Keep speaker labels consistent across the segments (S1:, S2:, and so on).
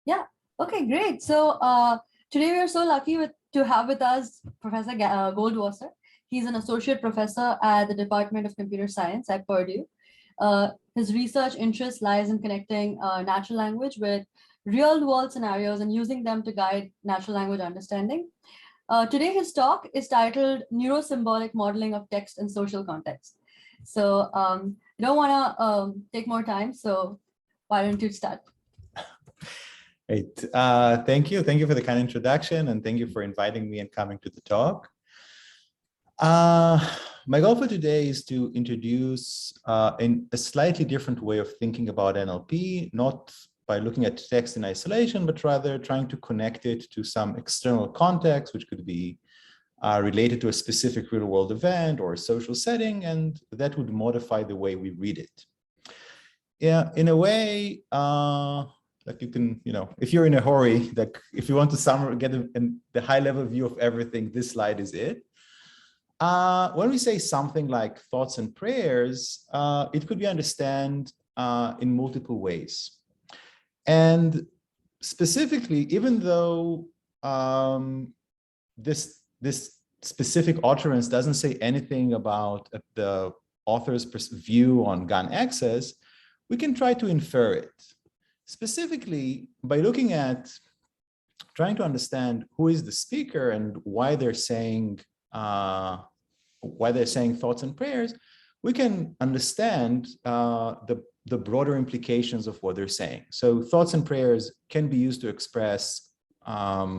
S1: Yeah. Okay, great. So today we are so lucky to have with us Professor Goldwasser. He's an associate professor at the Department of Computer Science at Purdue. His research interest lies in connecting natural language with real world scenarios and using them to guide natural language understanding. Today, his talk is titled Neurosymbolic Modeling of Text in Social Context. So I don't want to take more time. So why don't you start?
S2: Great. Thank you. Thank you for the kind introduction, and thank you for inviting me and coming to the talk. My goal for today is to introduce in a slightly different way of thinking about NLP, not by looking at text in isolation, but rather trying to connect it to some external context, which could be related to a specific real-world event or a social setting, and that would modify the way we read it. Yeah, in a way, like you can, if you're in a hurry, like if you want to get the high-level view of everything, this slide is it. When we say something like thoughts and prayers, it could be understood in multiple ways. And specifically, even though this specific utterance doesn't say anything about the author's view on gun access, we can try to infer it. Specifically, by looking at trying to understand who is the speaker and why they're saying thoughts and prayers, we can understand the broader implications of what they're saying. So thoughts and prayers can be used to express a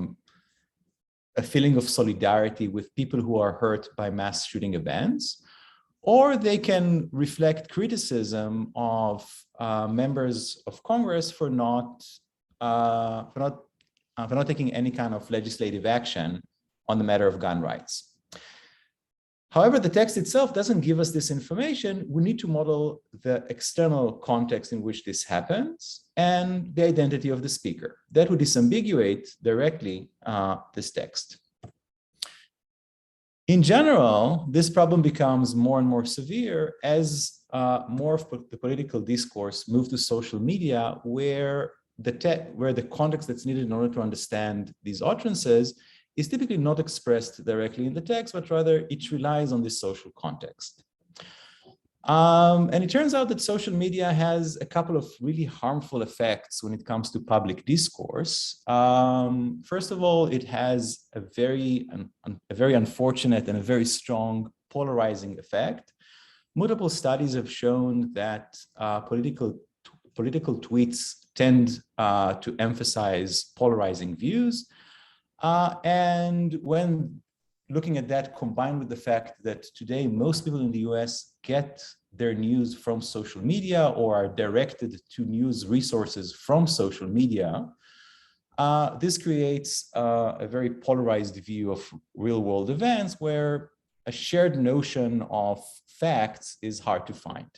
S2: feeling of solidarity with people who are hurt by mass shooting events, or they can reflect criticism of members of Congress for not taking any kind of legislative action on the matter of gun rights. However, the text itself doesn't give us this information. We need to model the external context in which this happens and the identity of the speaker. That would disambiguate directly this text. In general, this problem becomes more and more severe as more of the political discourse moves to social media, where the context that's needed in order to understand these utterances is typically not expressed directly in the text, but rather it relies on this social context. And it turns out that social media has a couple of really harmful effects when it comes to public discourse. First of all, it has a very unfortunate and a very strong polarizing effect. Multiple studies have shown that political tweets tend to emphasize polarizing views. And when looking at that combined with the fact that today most people in the US get their news from social media or are directed to news resources from social media, this creates a very polarized view of real-world events where a shared notion of facts is hard to find.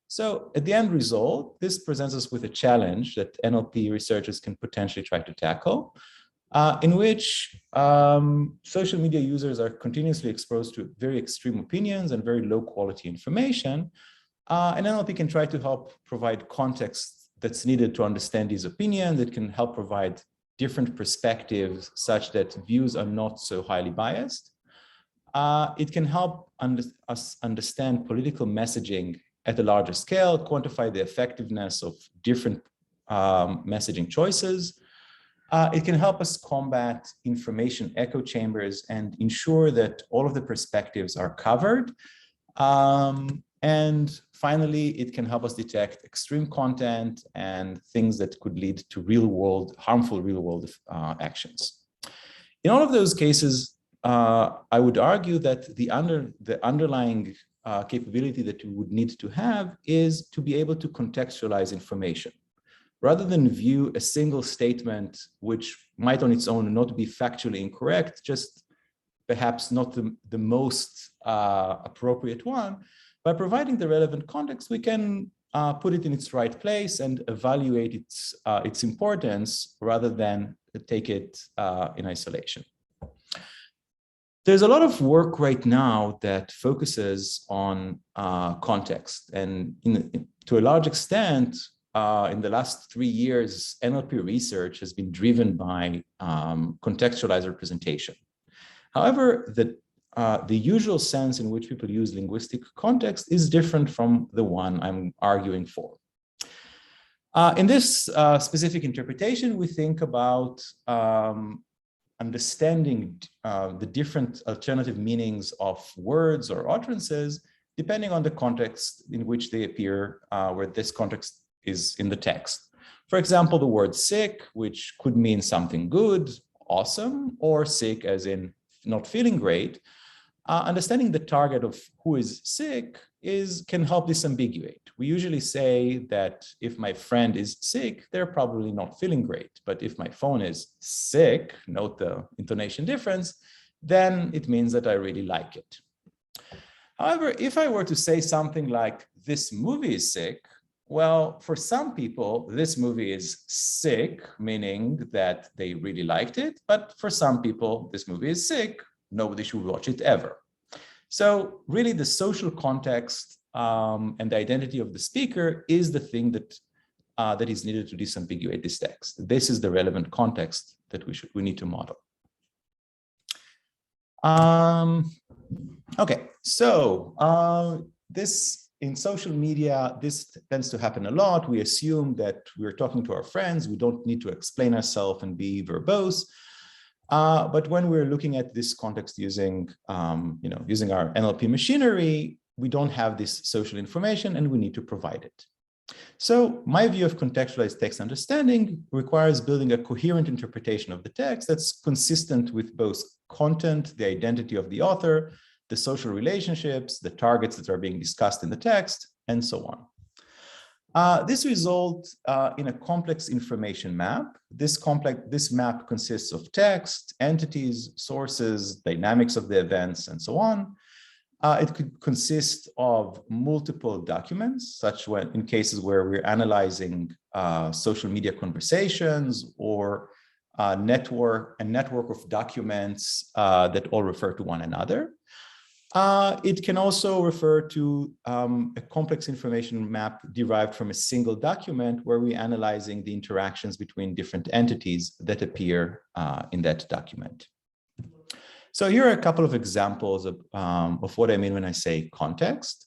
S2: So at the end result, this presents us with a challenge that NLP researchers can potentially try to tackle, in which social media users are continuously exposed to very extreme opinions and very low quality information. And NLP can try to help provide context that's needed to understand these opinions. It can help provide different perspectives such that views are not so highly biased. It can help us understand political messaging at a larger scale, quantify the effectiveness of different messaging choices. It can help us combat information echo chambers and ensure that all of the perspectives are covered. And finally, it can help us detect extreme content and things that could lead to harmful real-world actions. In all of those cases, I would argue that the underlying capability that we would need to have is to be able to contextualize information. Rather than view a single statement, which might on its own not be factually incorrect, just perhaps not the most appropriate one, by providing the relevant context, we can put it in its right place and evaluate its importance rather than take it in isolation. There's a lot of work right now that focuses on context, and to a large extent, in the last 3 years, NLP research has been driven by contextualized representation. However, the usual sense in which people use linguistic context is different from the one I'm arguing for. In this specific interpretation, we think about understanding the different alternative meanings of words or utterances, depending on the context in which they appear, where this context is in the text. For example, the word sick, which could mean something good, awesome, or sick as in not feeling great. Understanding the target of who is sick can help disambiguate. We usually say that if my friend is sick, they're probably not feeling great. But if my phone is sick, note the intonation difference, then it means that I really like it. However, if I were to say something like, this movie is sick, well, for some people, this movie is sick, meaning that they really liked it. But for some people, this movie is sick, nobody should watch it ever. So really the social context and the identity of the speaker is the thing that is needed to disambiguate this text. This is the relevant context that we need to model. Okay, so this in social media, this tends to happen a lot. We assume that we're talking to our friends. We don't need to explain ourselves and be verbose. But when we're looking at this context using our NLP machinery, we don't have this social information and we need to provide it. So my view of contextualized text understanding requires building a coherent interpretation of the text that's consistent with both content, the identity of the author, the social relationships, the targets that are being discussed in the text, and so on. This results in a complex information map. This map consists of text, entities, sources, dynamics of the events, and so on. It could consist of multiple documents, such in cases where we're analyzing social media conversations or a network of documents that all refer to one another. It can also refer to a complex information map derived from a single document where we're analyzing the interactions between different entities that appear in that document. So here are a couple of examples of what I mean when I say context.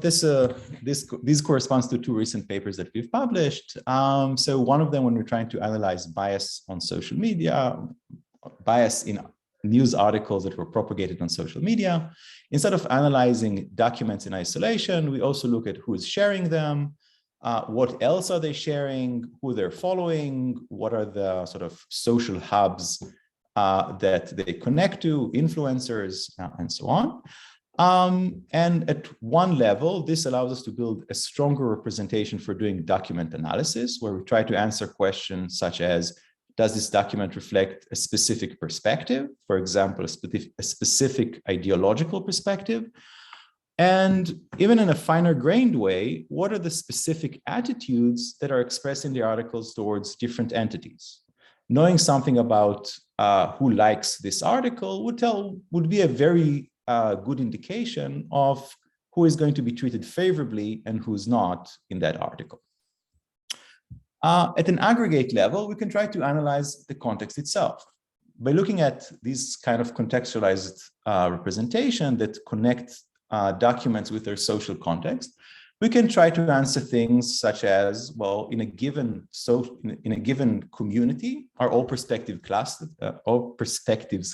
S2: This corresponds to 2 recent papers that we've published. So one of them, when we're trying to analyze bias on social media, bias in news articles that were propagated on social media. Instead of analyzing documents in isolation, we also look at who is sharing them, what else are they sharing, who they're following, what are the sort of social hubs that they connect to, influencers, and so on. And at one level, this allows us to build a stronger representation for doing document analysis, where we try to answer questions such as, does this document reflect a specific perspective? For example, a specific ideological perspective? And even in a finer grained way, what are the specific attitudes that are expressed in the articles towards different entities? Knowing something about who likes this article would be a very good indication of who is going to be treated favorably and who's not in that article. At an aggregate level, we can try to analyze the context itself. By looking at these kind of contextualized representation that connect documents with their social context, we can try to answer things such as, well, in a given community, are all perspectives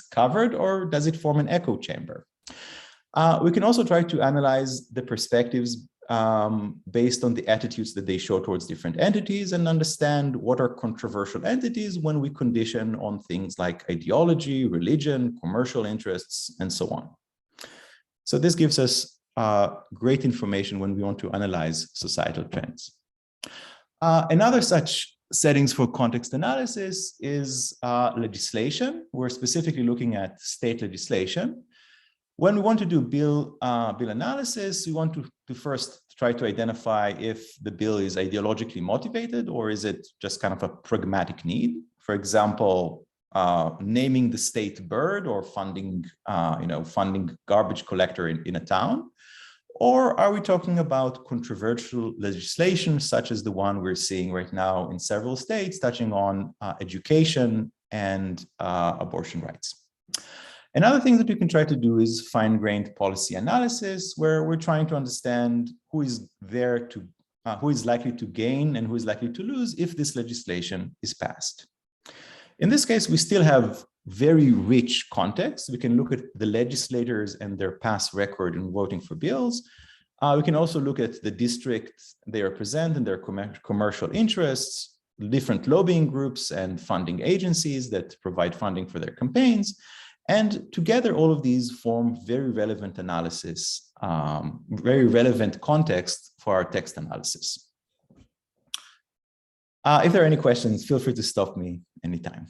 S2: covered, or does it form an echo chamber? We can also try to analyze the perspectives based on the attitudes that they show towards different entities and understand what are controversial entities when we condition on things like ideology, religion, commercial interests, and so on. So this gives us great information when we want to analyze societal trends. Another such settings for context analysis is legislation. We're specifically looking at state legislation. When we want to do bill analysis, we want to first try to identify if the bill is ideologically motivated or is it just kind of a pragmatic need. For example, naming the state bird or funding garbage collector in a town, Or are we talking about controversial legislation, such as the one we're seeing right now in several states, touching on education and abortion rights? Another thing that we can try to do is fine-grained policy analysis, where we're trying to understand who is there to, who is likely to gain and who is likely to lose if this legislation is passed. In this case, we still have very rich context. We can look at the legislators and their past record in voting for bills. We can also look at the districts they represent and their commercial interests, different lobbying groups and funding agencies that provide funding for their campaigns. And together, all of these form very relevant analysis, very relevant context for our text analysis. If there are any questions, feel free to stop me anytime.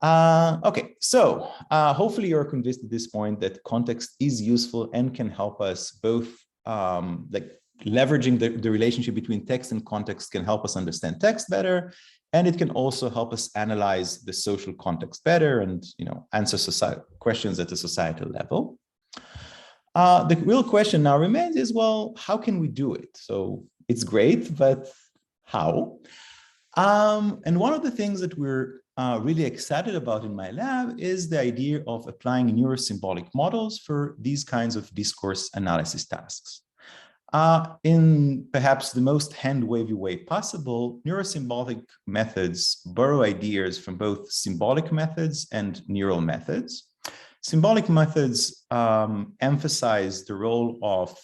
S2: Okay, so hopefully you're convinced at this point that context is useful and can help us both, like leveraging the relationship between text and context can help us understand text better, and it can also help us analyze the social context better and, you know, answer questions at a societal level. The real question now remains is, well, how can we do it? So it's great, but how? And one of the things that we're really excited about in my lab is the idea of applying neurosymbolic models for these kinds of discourse analysis tasks. In perhaps the most hand-wavy way possible, neurosymbolic methods borrow ideas from both symbolic methods and neural methods. Symbolic methods emphasize the role of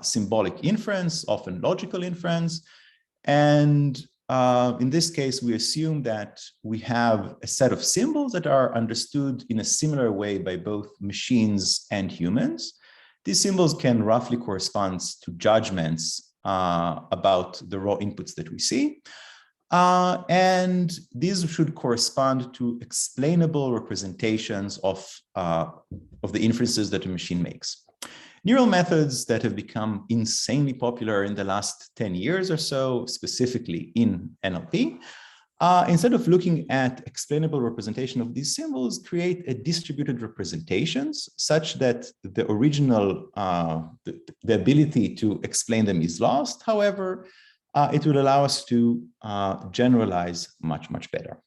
S2: symbolic inference, often logical inference, and in this case, we assume that we have a set of symbols that are understood in a similar way by both machines and humans. These symbols can roughly correspond to judgments about the raw inputs that we see. And these should correspond to explainable representations of the inferences that a machine makes. Neural methods that have become insanely popular in the last 10 years or so, specifically in NLP, instead of looking at explainable representation of these symbols, create a distributed representations such that the original, the ability to explain them is lost. However, it will allow us to generalize much, much better.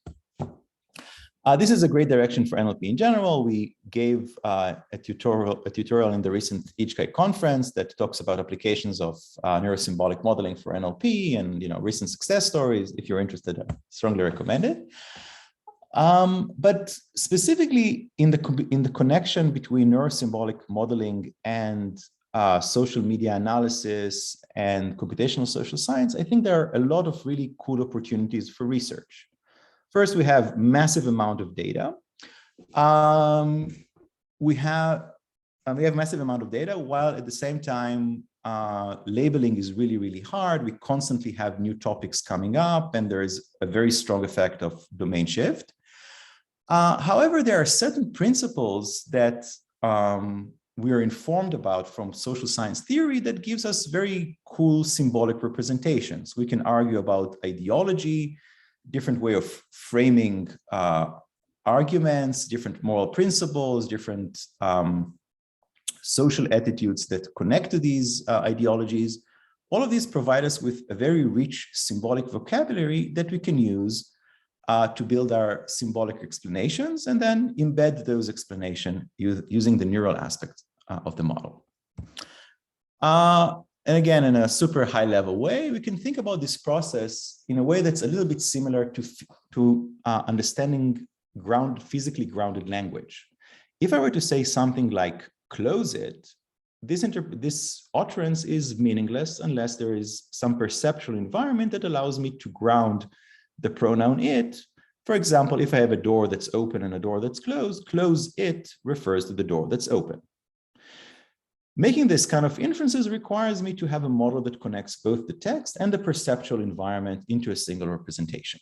S2: This is a great direction for NLP in general. We gave a tutorial in the recent IJCAI conference that talks about applications of neurosymbolic modeling for NLP and, you know, recent success stories. If you're interested, I strongly recommend it. But specifically in the connection between neurosymbolic modeling and social media analysis and computational social science, I think there are a lot of really cool opportunities for research. First, we have massive amount of data. We have massive amount of data, while at the same time, labeling is really, really hard. We constantly have new topics coming up, and there is a very strong effect of domain shift. However, there are certain principles that we are informed about from social science theory that gives us very cool symbolic representations. We can argue about ideology, different way of framing arguments, different moral principles, different social attitudes that connect to these ideologies. All of these provide us with a very rich symbolic vocabulary that we can use to build our symbolic explanations and then embed those explanations using the neural aspects of the model. And again, in a super high level way, we can think about this process in a way that's a little bit similar to understanding physically grounded language. If I were to say something like close it, this utterance is meaningless unless there is some perceptual environment that allows me to ground the pronoun it. For example, if I have a door that's open and a door that's closed, close it refers to the door that's open. Making this kind of inferences requires me to have a model that connects both the text and the perceptual environment into a single representation.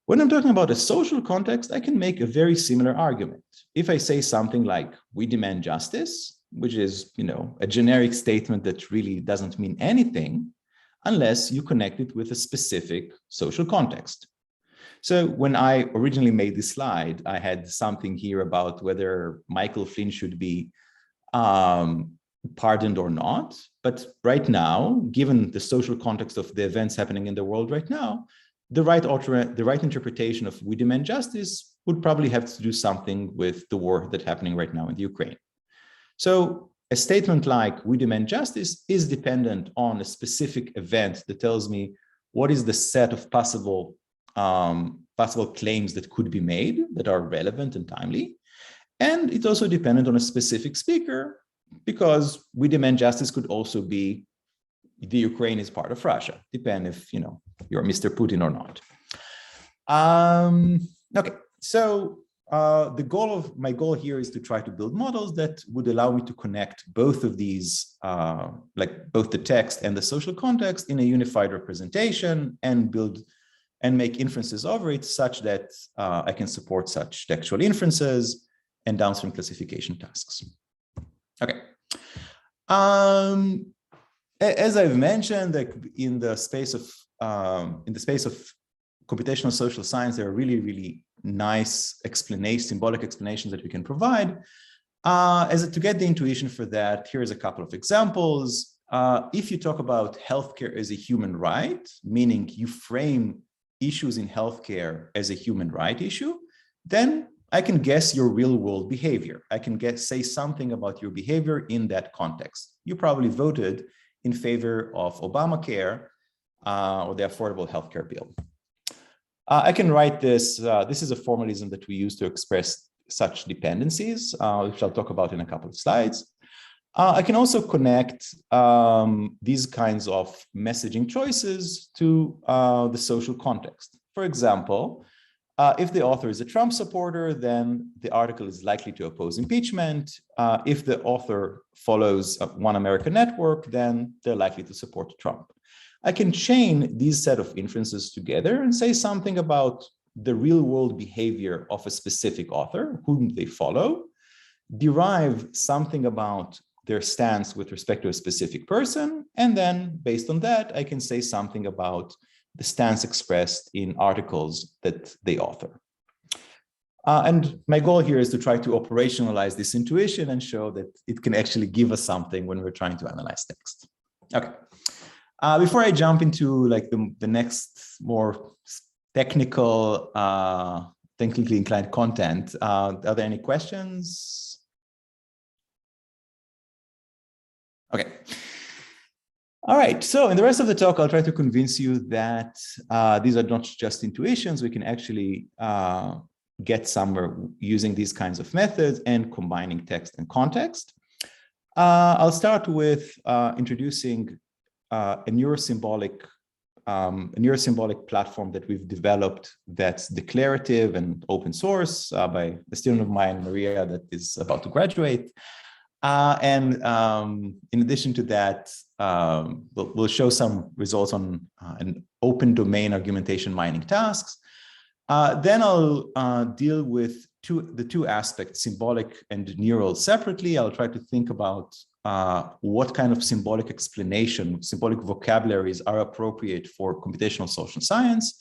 S2: When I'm talking about a social context, I can make a very similar argument. If I say something like, we demand justice, which is, you know, a generic statement that really doesn't mean anything unless you connect it with a specific social context. So when I originally made this slide, I had something here about whether Michael Flynn should be pardoned or not. But right now, given the social context of the events happening in the world right now, the right interpretation of we demand justice would probably have to do something with the war that's happening right now in the Ukraine. So a statement like we demand justice is dependent on a specific event that tells me what is the set of possible claims that could be made that are relevant and timely. And it's also dependent on a specific speaker, because we demand justice could also be the Ukraine is part of Russia, depend if you're Mr. Putin or not. Okay, so my goal here is to try to build models that would allow me to connect both of these, like both the text and the social context in a unified representation and make inferences over it such that I can support such textual inferences and downstream classification tasks. Okay. As I've mentioned, like in the space of computational social science, there are really, really nice symbolic explanations that we can provide. To get the intuition for that, here's a couple of examples. If you talk about healthcare as a human right, meaning you frame issues in healthcare as a human right issue, then I can guess your real world behavior. I can say something about your behavior in that context. You probably voted in favor of Obamacare or the Affordable Healthcare Bill. I can write this. This is a formalism that we use to express such dependencies, which I'll talk about in a couple of slides. I can also connect these kinds of messaging choices to the social context. For example, if the author is a Trump supporter, then the article is likely to oppose impeachment. If the author follows One America Network, then they're likely to support Trump. I can chain these set of inferences together and say something about the real world behavior of a specific author, whom they follow, derive something about their stance with respect to a specific person, and then based on that, I can say something about the stance expressed in articles that they author. And my goal here is to try to operationalize this intuition and show that it can actually give us something when we're trying to analyze text. Okay. Before I jump into like the next more technically inclined content, are there any questions? Okay. All right, so in the rest of the talk, I'll try to convince you that these are not just intuitions. We can actually get somewhere using these kinds of methods and combining text and context. I'll start with introducing a neurosymbolic platform that we've developed that's declarative and open source by a student of mine, Maria, that is about to graduate. In addition to that, we'll show some results on an open domain argumentation mining tasks. Then I'll deal with the two aspects, symbolic and neural, separately. I'll try to think about what kind of symbolic explanation, symbolic vocabularies are appropriate for computational social science.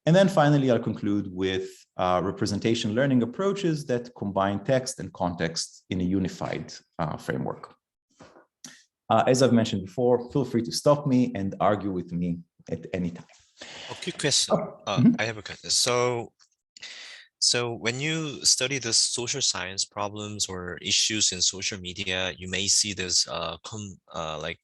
S2: And then finally, I'll conclude with representation learning approaches that combine text and context in a unified framework. As I've mentioned before, feel free to stop me and argue with me at any time.
S3: A quick question. I have a question. So when you study the social science problems or issues in social media, you may see this like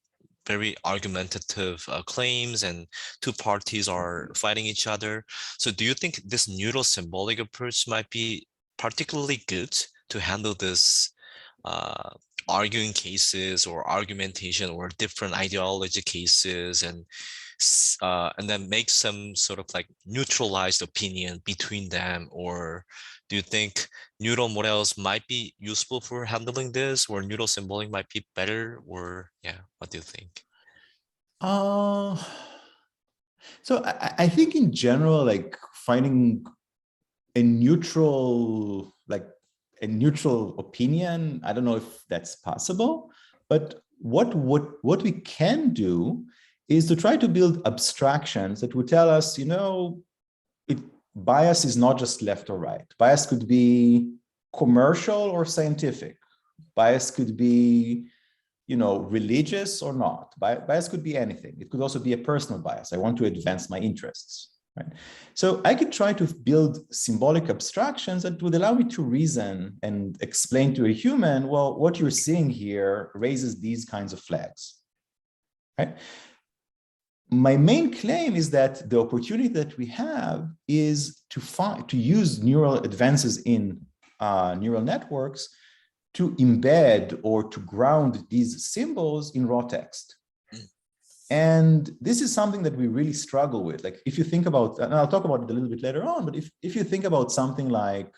S3: very argumentative claims and two parties are fighting each other. So do you think this neutral symbolic approach might be particularly good to handle this arguing cases or argumentation or different ideology cases and then make some sort of like neutralized opinion between them? Or do you think neural models might be useful for handling this, or neural symbolic might be better? Or yeah, what do you think?
S2: So I think in general, like finding a neutral opinion, I don't know if that's possible, but what we can do is to try to build abstractions that would tell us, bias is not just left or right. Bias could be commercial or scientific. Bias could be religious or not. Bias could be anything. It could also be a personal bias. I want to advance my interests, right? So I could try to build symbolic abstractions that would allow me to reason and explain to a human, well, what you're seeing here raises these kinds of flags, right? My main claim is that the opportunity that we have is to use neural advances in neural networks to embed or to ground these symbols in raw text. And this is something that we really struggle with. Like if you think about, and I'll talk about it a little bit later on, but if you think about something like,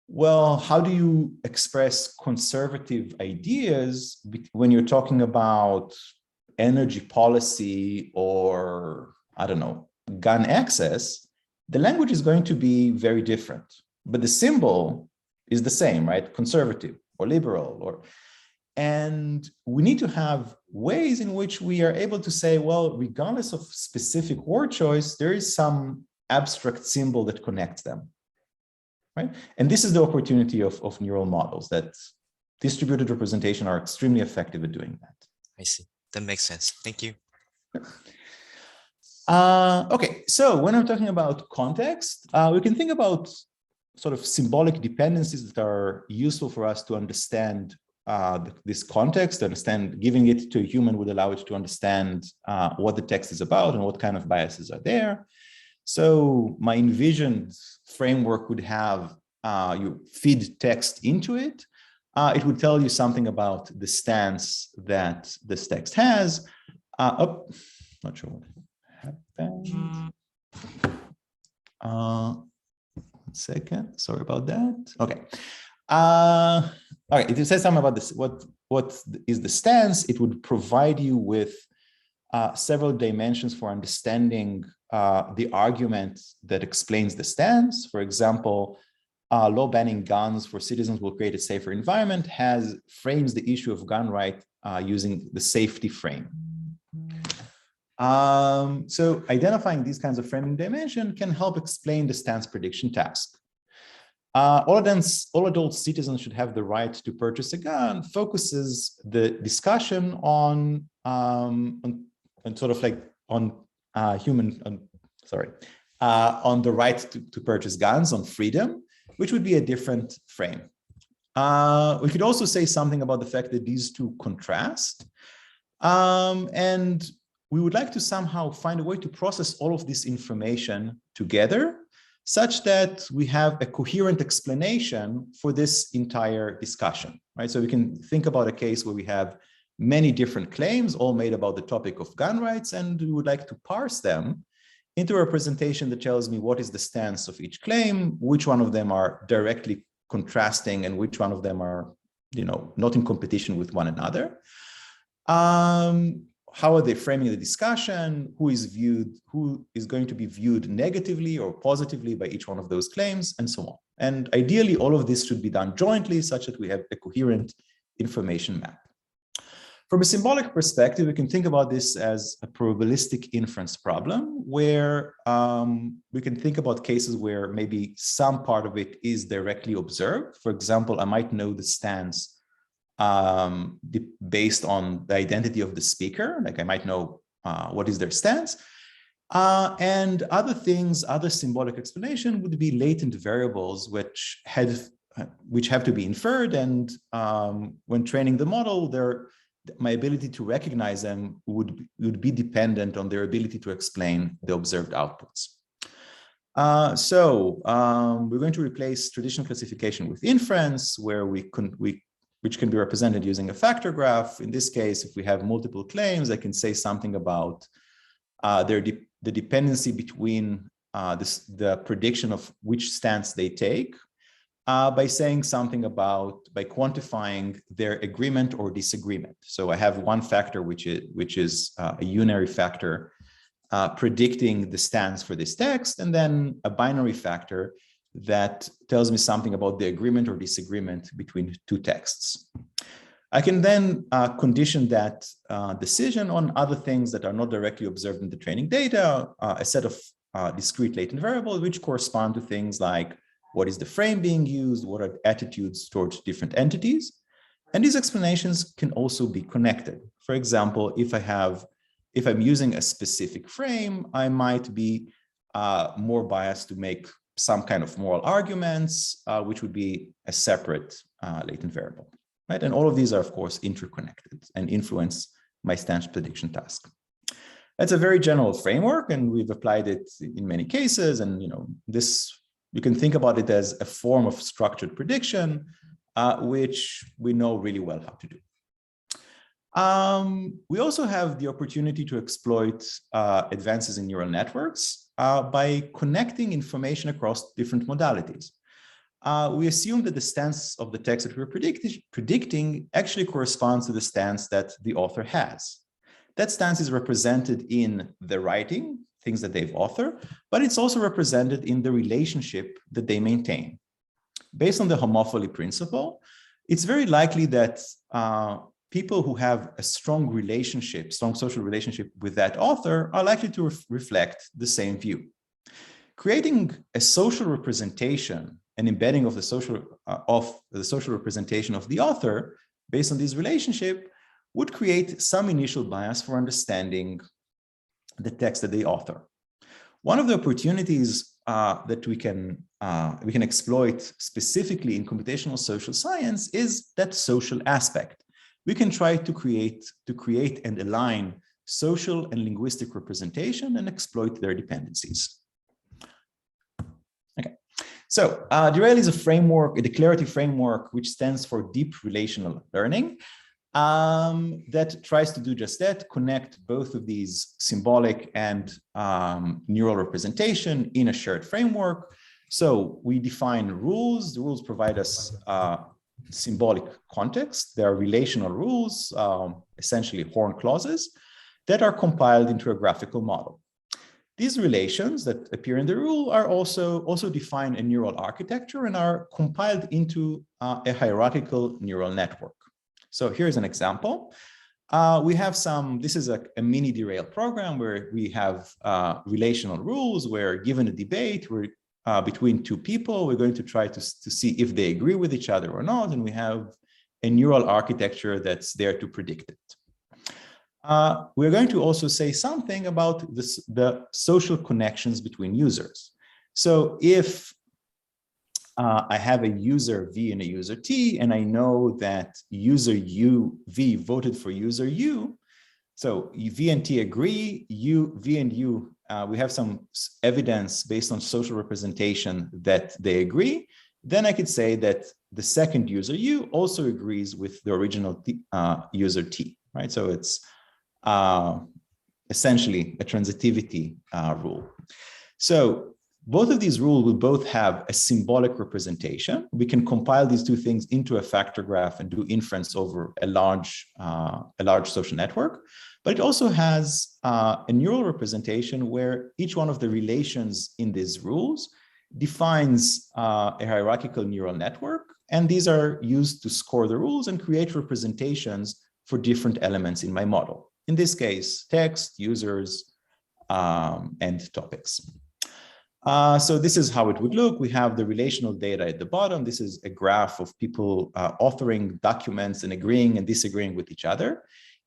S2: well, how do you express conservative ideas when you're talking about energy policy or, I don't know, gun access? The language is going to be very different, but the symbol is the same, right? Conservative or liberal, and we need to have ways in which we are able to say, well, regardless of specific word choice, there is some abstract symbol that connects them, right? And this is the opportunity of neural models, that distributed representation are extremely effective at doing that.
S3: I see. That makes sense. Thank you.
S2: Okay, so when I'm talking about context, we can think about sort of symbolic dependencies that are useful for us to understand this context. Giving it to a human would allow it to understand what the text is about and what kind of biases are there. So my envisioned framework would have you feed text into it. It would tell you something about the stance that this text has. Not sure what happened. One second, sorry about that. Okay. All right, if it says something about this, what is the stance, it would provide you with several dimensions for understanding the argument that explains the stance. For example, law banning guns for citizens will create a safer environment frames the issue of gun right using the safety frame. So identifying these kinds of framing dimension can help explain the stance prediction task. All adult citizens should have the right to purchase a gun focuses the discussion on sort of like on on the right to purchase guns, on freedom, which would be a different frame. We could also say something about the fact that these two contrast, and we would like to somehow find a way to process all of this information together such that we have a coherent explanation for this entire discussion, right? So we can think about a case where we have many different claims all made about the topic of gun rights, and we would like to parse them into a representation that tells me what is the stance of each claim, which one of them are directly contrasting, and which one of them are, not in competition with one another. How are they framing the discussion? Who is going to be viewed negatively or positively by each one of those claims, and so on. And ideally, all of this should be done jointly such that we have a coherent information map. From a symbolic perspective, we can think about this as a probabilistic inference problem, where we can think about cases where maybe some part of it is directly observed. For example, I might know the stance based on the identity of the speaker, like I might know what is their stance. And other symbolic explanation would be latent variables which have to be inferred, and when training the model, my ability to recognize them would be dependent on their ability to explain the observed outputs. We're going to replace traditional classification with inference, where which can be represented using a factor graph. In this case, if we have multiple claims, I can say something about the dependency between the prediction of which stance they take by saying something by quantifying their agreement or disagreement. So I have one factor, which is a unary factor predicting the stance for this text, and then a binary factor that tells me something about the agreement or disagreement between two texts. I can then condition that decision on other things that are not directly observed in the training data, a set of discrete latent variables, which correspond to things like what is the frame being used, what are attitudes towards different entities. And these explanations can also be connected. For example, if I'm using a specific frame, I might be more biased to make some kind of moral arguments, which would be a separate latent variable, right? And all of these are, of course, interconnected and influence my stance prediction task. That's a very general framework, and we've applied it in many cases. And you can think about it as a form of structured prediction, which we know really well how to do. We also have the opportunity to exploit advances in neural networks by connecting information across different modalities. We assume that the stance of the text that we're predicting actually corresponds to the stance that the author has. That stance is represented in the writing, things that they've authored, but it's also represented in the relationship that they maintain. Based on the homophily principle, it's very likely that people who have a strong social relationship with that author are likely to reflect the same view. Creating a social representation, an embedding of the social representation of the author based on this relationship would create some initial bias for understanding the text that they author. One of the opportunities that we can exploit specifically in computational social science is that social aspect. We can try to create and align social and linguistic representation and exploit their dependencies. Okay, so DeRail is a declarative framework which stands for deep relational learning. That tries to do just that, connect both of these symbolic and neural representation in a shared framework. So we define rules. The rules provide us symbolic context. They are relational rules, essentially horn clauses, that are compiled into a graphical model. These relations that appear in the rule are also define a neural architecture and are compiled into a hierarchical neural network. So here's an example. This is a mini DeRail program where we have relational rules where, given a debate between two people, we're going to try to see if they agree with each other or not. And we have a neural architecture that's there to predict it. We're going to also say something about the social connections between users. So if I have a user V and a user T, and I know that user V voted for user U. So V and T agree, V and U, we have some evidence based on social representation that they agree. Then I could say that the second user U also agrees with the original user T, right? So it's essentially a transitivity rule. So both of these rules will both have a symbolic representation. We can compile these two things into a factor graph and do inference over a large social network. But it also has a neural representation where each one of the relations in these rules defines a hierarchical neural network. And these are used to score the rules and create representations for different elements in my model. In this case, text, users, and topics. So this is how it would look. We have the relational data at the bottom. This is a graph of people authoring documents and agreeing and disagreeing with each other.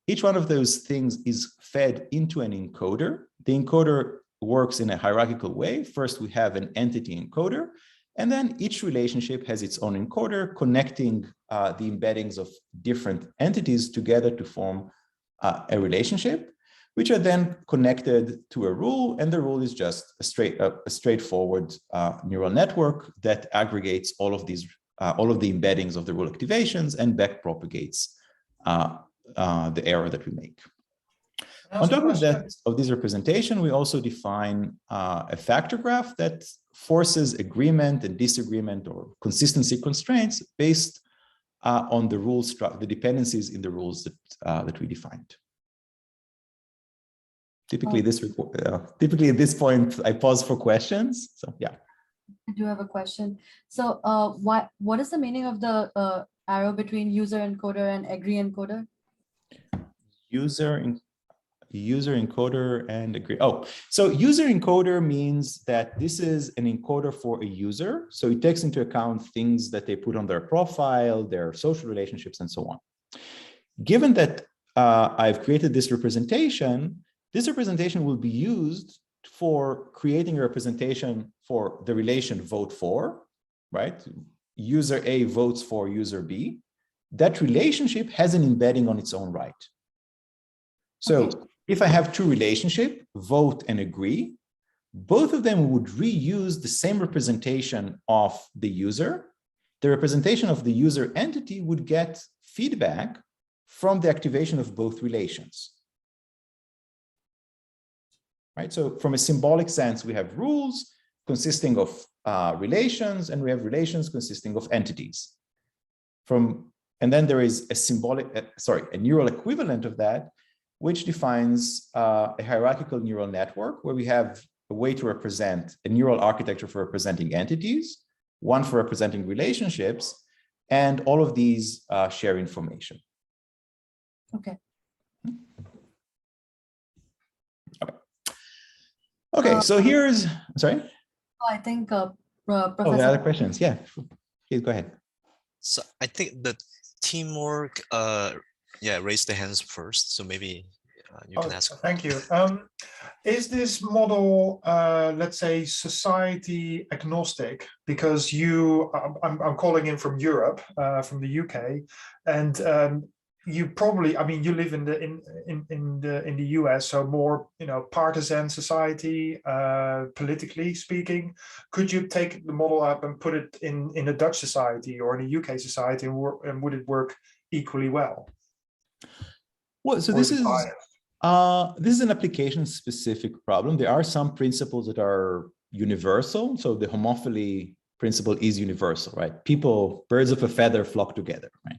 S2: Each one of those things is fed into an encoder. The encoder works in a hierarchical way. First, we have an entity encoder, and then each relationship has its own encoder connecting the embeddings of different entities together to form a relationship, which are then connected to a rule, and the rule is just a straightforward neural network that aggregates all of the embeddings of the rule activations and backpropagates the error that we make. On top of this representation, we also define a factor graph that forces agreement and disagreement or consistency constraints based on the rules, the dependencies in the rules that we defined. Typically, typically at this point, I pause for questions. So yeah.
S1: I do have a question. So what is the meaning of the arrow between user encoder and agree encoder?
S2: User encoder and agree. Oh, so user encoder means that this is an encoder for a user. So it takes into account things that they put on their profile, their social relationships, and so on. Given that I've created this representation will be used for creating a representation for the relation vote for, right? User A votes for user B. That relationship has an embedding on its own right. So if I have two relationships, vote and agree, both of them would reuse the same representation of the user. The representation of the user entity would get feedback from the activation of both relations. Right? So from a symbolic sense, we have rules consisting of relations, and we have relations consisting of entities. And then there is a neural equivalent of that, which defines a hierarchical neural network where we have a way to represent a neural architecture for representing entities, one for representing relationships, and all of these share information.
S1: Okay.
S2: Okay, so here's, sorry?
S1: I think
S2: Oh,
S1: Professor.
S2: the other questions, yeah. Please go ahead.
S3: So I think the teamwork, raise the hands first. So maybe you can ask.
S4: Thank you. Is this model, let's say, society agnostic? Because I'm calling in from Europe, from the UK, and you probably, I mean, you live in the US, so more, partisan society, politically speaking. Could you take the model up and put it in a Dutch society or in a UK society, and would it work equally well?
S2: Well, so this is an application-specific problem. There are some principles that are universal. So the homophily principle is universal, right? Birds of a feather flock together, right?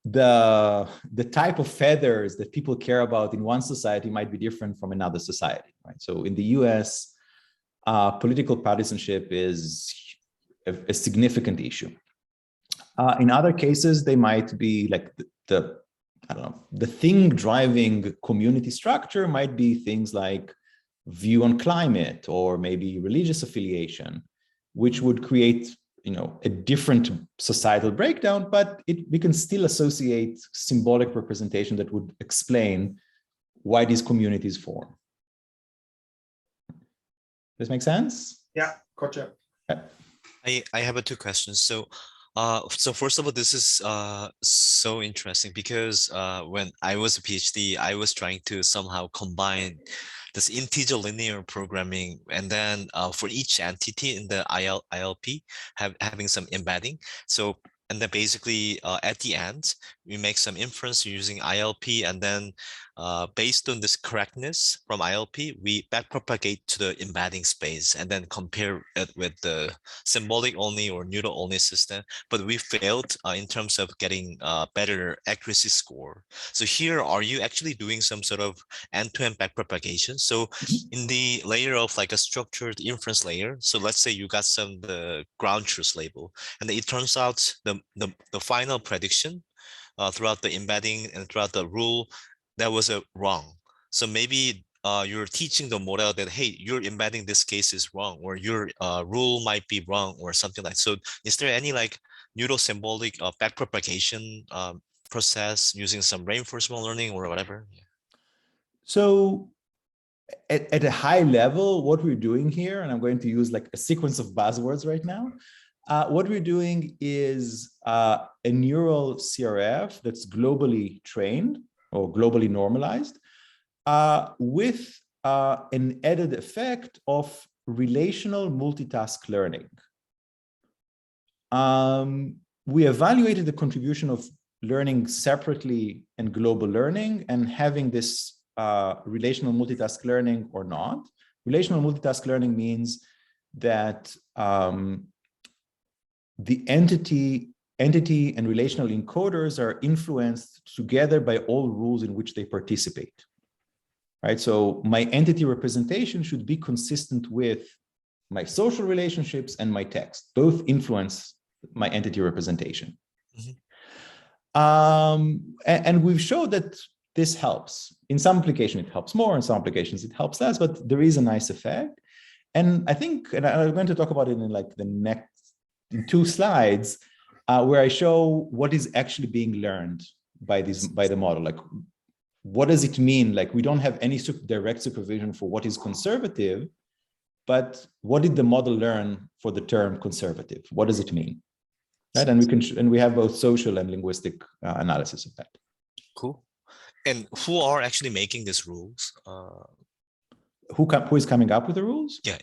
S2: The type of feathers that people care about in one society might be different from another society, right? So in the US, political partisanship is a significant issue. In other cases, they might be like the thing driving community structure might be things like view on climate or maybe religious affiliation, which would create, a different societal breakdown, but we can still associate symbolic representation that would explain why these communities form. Does this make sense?
S4: Yeah, gotcha.
S3: I have two questions. So first of all, this is so interesting because when I was a PhD, I was trying to somehow combine this integer linear programming, and then for each entity in the ILP having some embedding. So, and then basically at the end, we make some inference using ILP, and then based on this correctness from ILP, we backpropagate to the embedding space and then compare it with the symbolic only or neural only system. But we failed in terms of getting better accuracy score. So here, are you actually doing some sort of end-to-end backpropagation? So in the layer of like a structured inference layer, so let's say you got the ground truth label, and it turns out the final prediction throughout the embedding and throughout the rule, that was wrong. So maybe you're teaching the model that, hey, your embedding this case is wrong, or your rule might be wrong, or something like. So is there any like neural symbolic backpropagation process using some reinforcement learning or whatever? Yeah.
S2: So at a high level, what we're doing here, and I'm going to use like a sequence of buzzwords right now. What we're doing is a neural CRF that's globally trained or globally normalized with an added effect of relational multitask learning. We evaluated the contribution of learning separately and global learning and having this relational multitask learning or not. Relational multitask learning means that the entity and relational encoders are influenced together by all rules in which they participate, right? So my entity representation should be consistent with my social relationships and my text. Both influence my entity representation. Mm-hmm. And we've showed that this helps. in some application it helps more, in some applications it helps less, but there is a nice effect. And I think, and I'm going to talk about it in like the next, in 2 slides, where I show what is actually being learned by the model. Like, what does it mean? Like, we don't have any direct supervision for what is conservative, but what did the model learn for the term conservative? What does it mean? Right, and we have both social and linguistic analysis of that.
S3: Cool. And who are actually making these rules?
S2: Who is coming up with the rules?
S3: Yeah.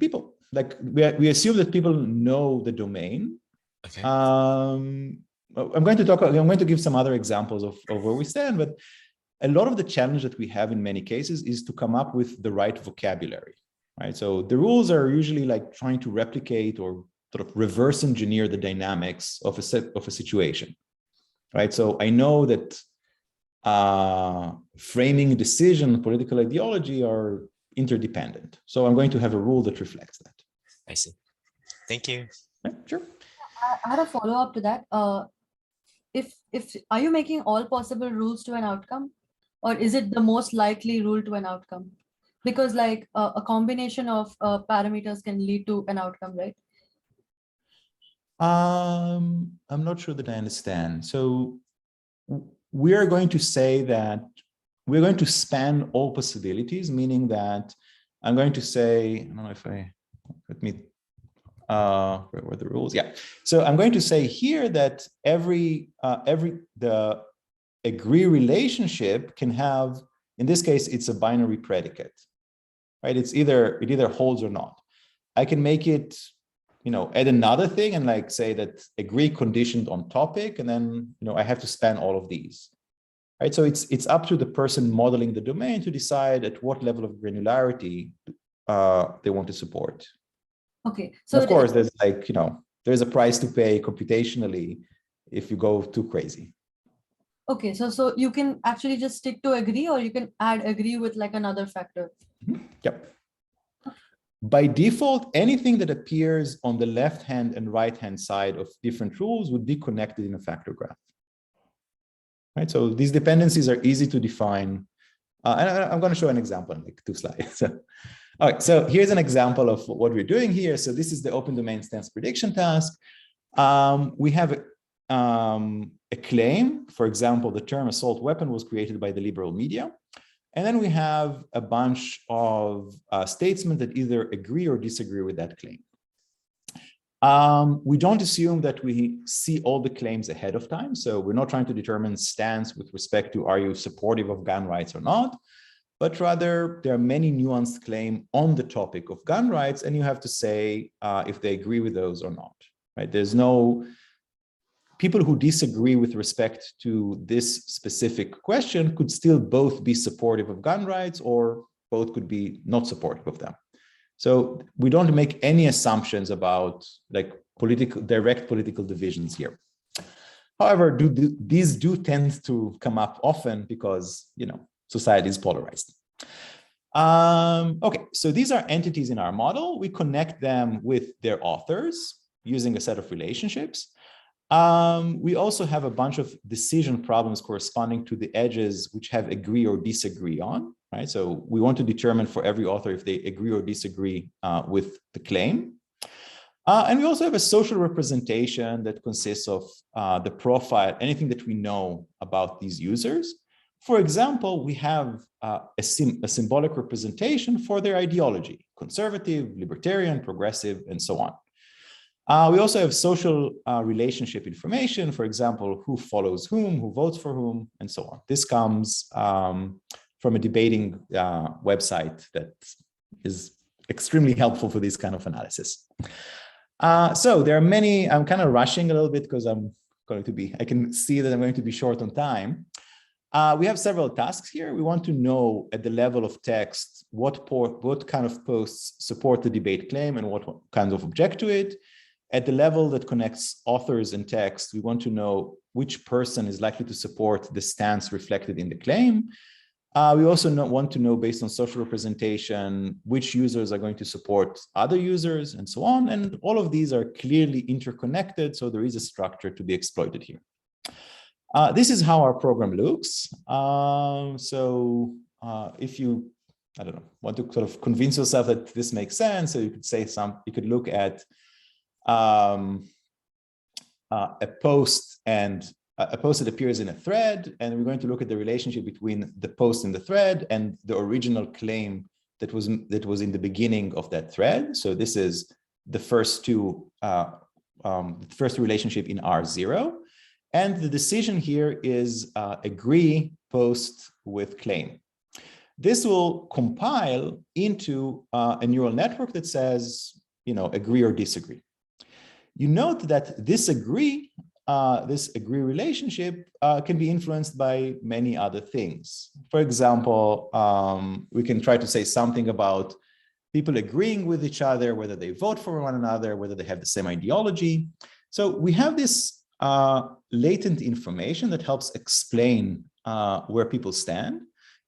S2: People. Like we assume that people know the domain.
S3: Okay.
S2: I'm going to give some other examples of where we stand, but a lot of the challenge that we have in many cases is to come up with the right vocabulary, right? So the rules are usually like trying to replicate or sort of reverse engineer the dynamics of a situation, right? So I know that framing, decision, political ideology are interdependent. So I'm going to have a rule that reflects that.
S3: I see. Thank you.
S2: Right, sure.
S1: I had a follow-up to that. If are you making all possible rules to an outcome, or is it the most likely rule to an outcome? Because like a combination of parameters can lead to an outcome, right?
S2: I'm not sure that I understand. So we are going to say that we're going to span all possibilities, meaning that I'm going to say, I don't know if let me, where were the rules? Yeah. So I'm going to say here that the agree relationship can have, in this case, it's a binary predicate, right? It either holds or not. I can make it, add another thing and like say that agree conditioned on topic, and then, I have to span all of these, right? So it's up to the person modeling the domain to decide at what level of granularity they want to support.
S1: Okay. So
S2: and of course, there's like, there's a price to pay computationally if you go too crazy.
S1: Okay, so you can actually just stick to agree, or you can add agree with like another factor.
S2: Yep. By default, anything that appears on the left-hand and right-hand side of different rules would be connected in a factor graph. Right, so these dependencies are easy to define. And I'm going to show an example in like 2 slides. All right, so here's an example of what we're doing here. So this is the open domain stance prediction task. We have a claim. For example, the term assault weapon was created by the liberal media. And then we have a bunch of statesmen that either agree or disagree with that claim. We don't assume that we see all the claims ahead of time. So we're not trying to determine stance with respect to are you supportive of gun rights or not, but rather there are many nuanced claims on the topic of gun rights, and you have to say if they agree with those or not, right? There's no people who disagree with respect to this specific question could still both be supportive of gun rights, or both could be not supportive of them. So we don't make any assumptions about like direct political divisions here. However, these do tend to come up often because, society is polarized. Okay, so these are entities in our model. We connect them with their authors using a set of relationships. We also have a bunch of decision problems corresponding to the edges which have agree or disagree on, right? So we want to determine for every author if they agree or disagree with the claim. And we also have a social representation that consists of the profile, anything that we know about these users. For example, we have a symbolic representation for their ideology: conservative, libertarian, progressive, and so on. We also have social relationship information, for example, who follows whom, who votes for whom, and so on. This comes from a debating website that is extremely helpful for this kind of analysis. So there are many, I'm kind of rushing a little bit because I can see that I'm going to be short on time. We have several tasks here. We want to know at the level of text, what kind of posts support the debate claim and what kinds of object to it. At the level that connects authors and text, we want to know which person is likely to support the stance reflected in the claim. We also want to know, based on social representation, which users are going to support other users and so on. And all of these are clearly interconnected, so there is a structure to be exploited here. This is how our program looks. If you, I don't know, want to sort of convince yourself that this makes sense, so you could say you could look at a post that appears in a thread, and we're going to look at the relationship between the post in the thread and the original claim that was in the beginning of that thread. So this is the first relationship in R0. And the decision here is agree post with claim. This will compile into a neural network that says, agree or disagree. You note that this agree relationship can be influenced by many other things. For example, we can try to say something about people agreeing with each other, whether they vote for one another, whether they have the same ideology. So we have this latent information that helps explain where people stand.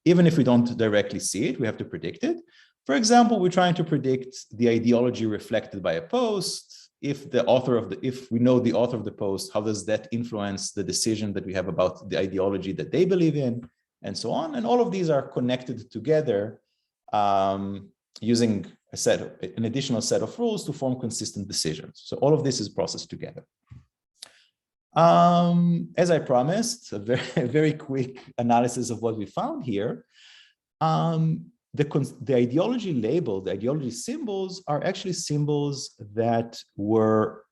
S2: Even if we don't directly see it, we have to predict it. For example, we're trying to predict the ideology reflected by a post. If we know the author of the post, how does that influence the decision that we have about the ideology that they believe in, and so on. And all of these are connected together using an additional set of rules to form consistent decisions. So all of this is processed together. As I promised, a very quick analysis of what we found here. The ideology label, the ideology symbols are actually symbols that were,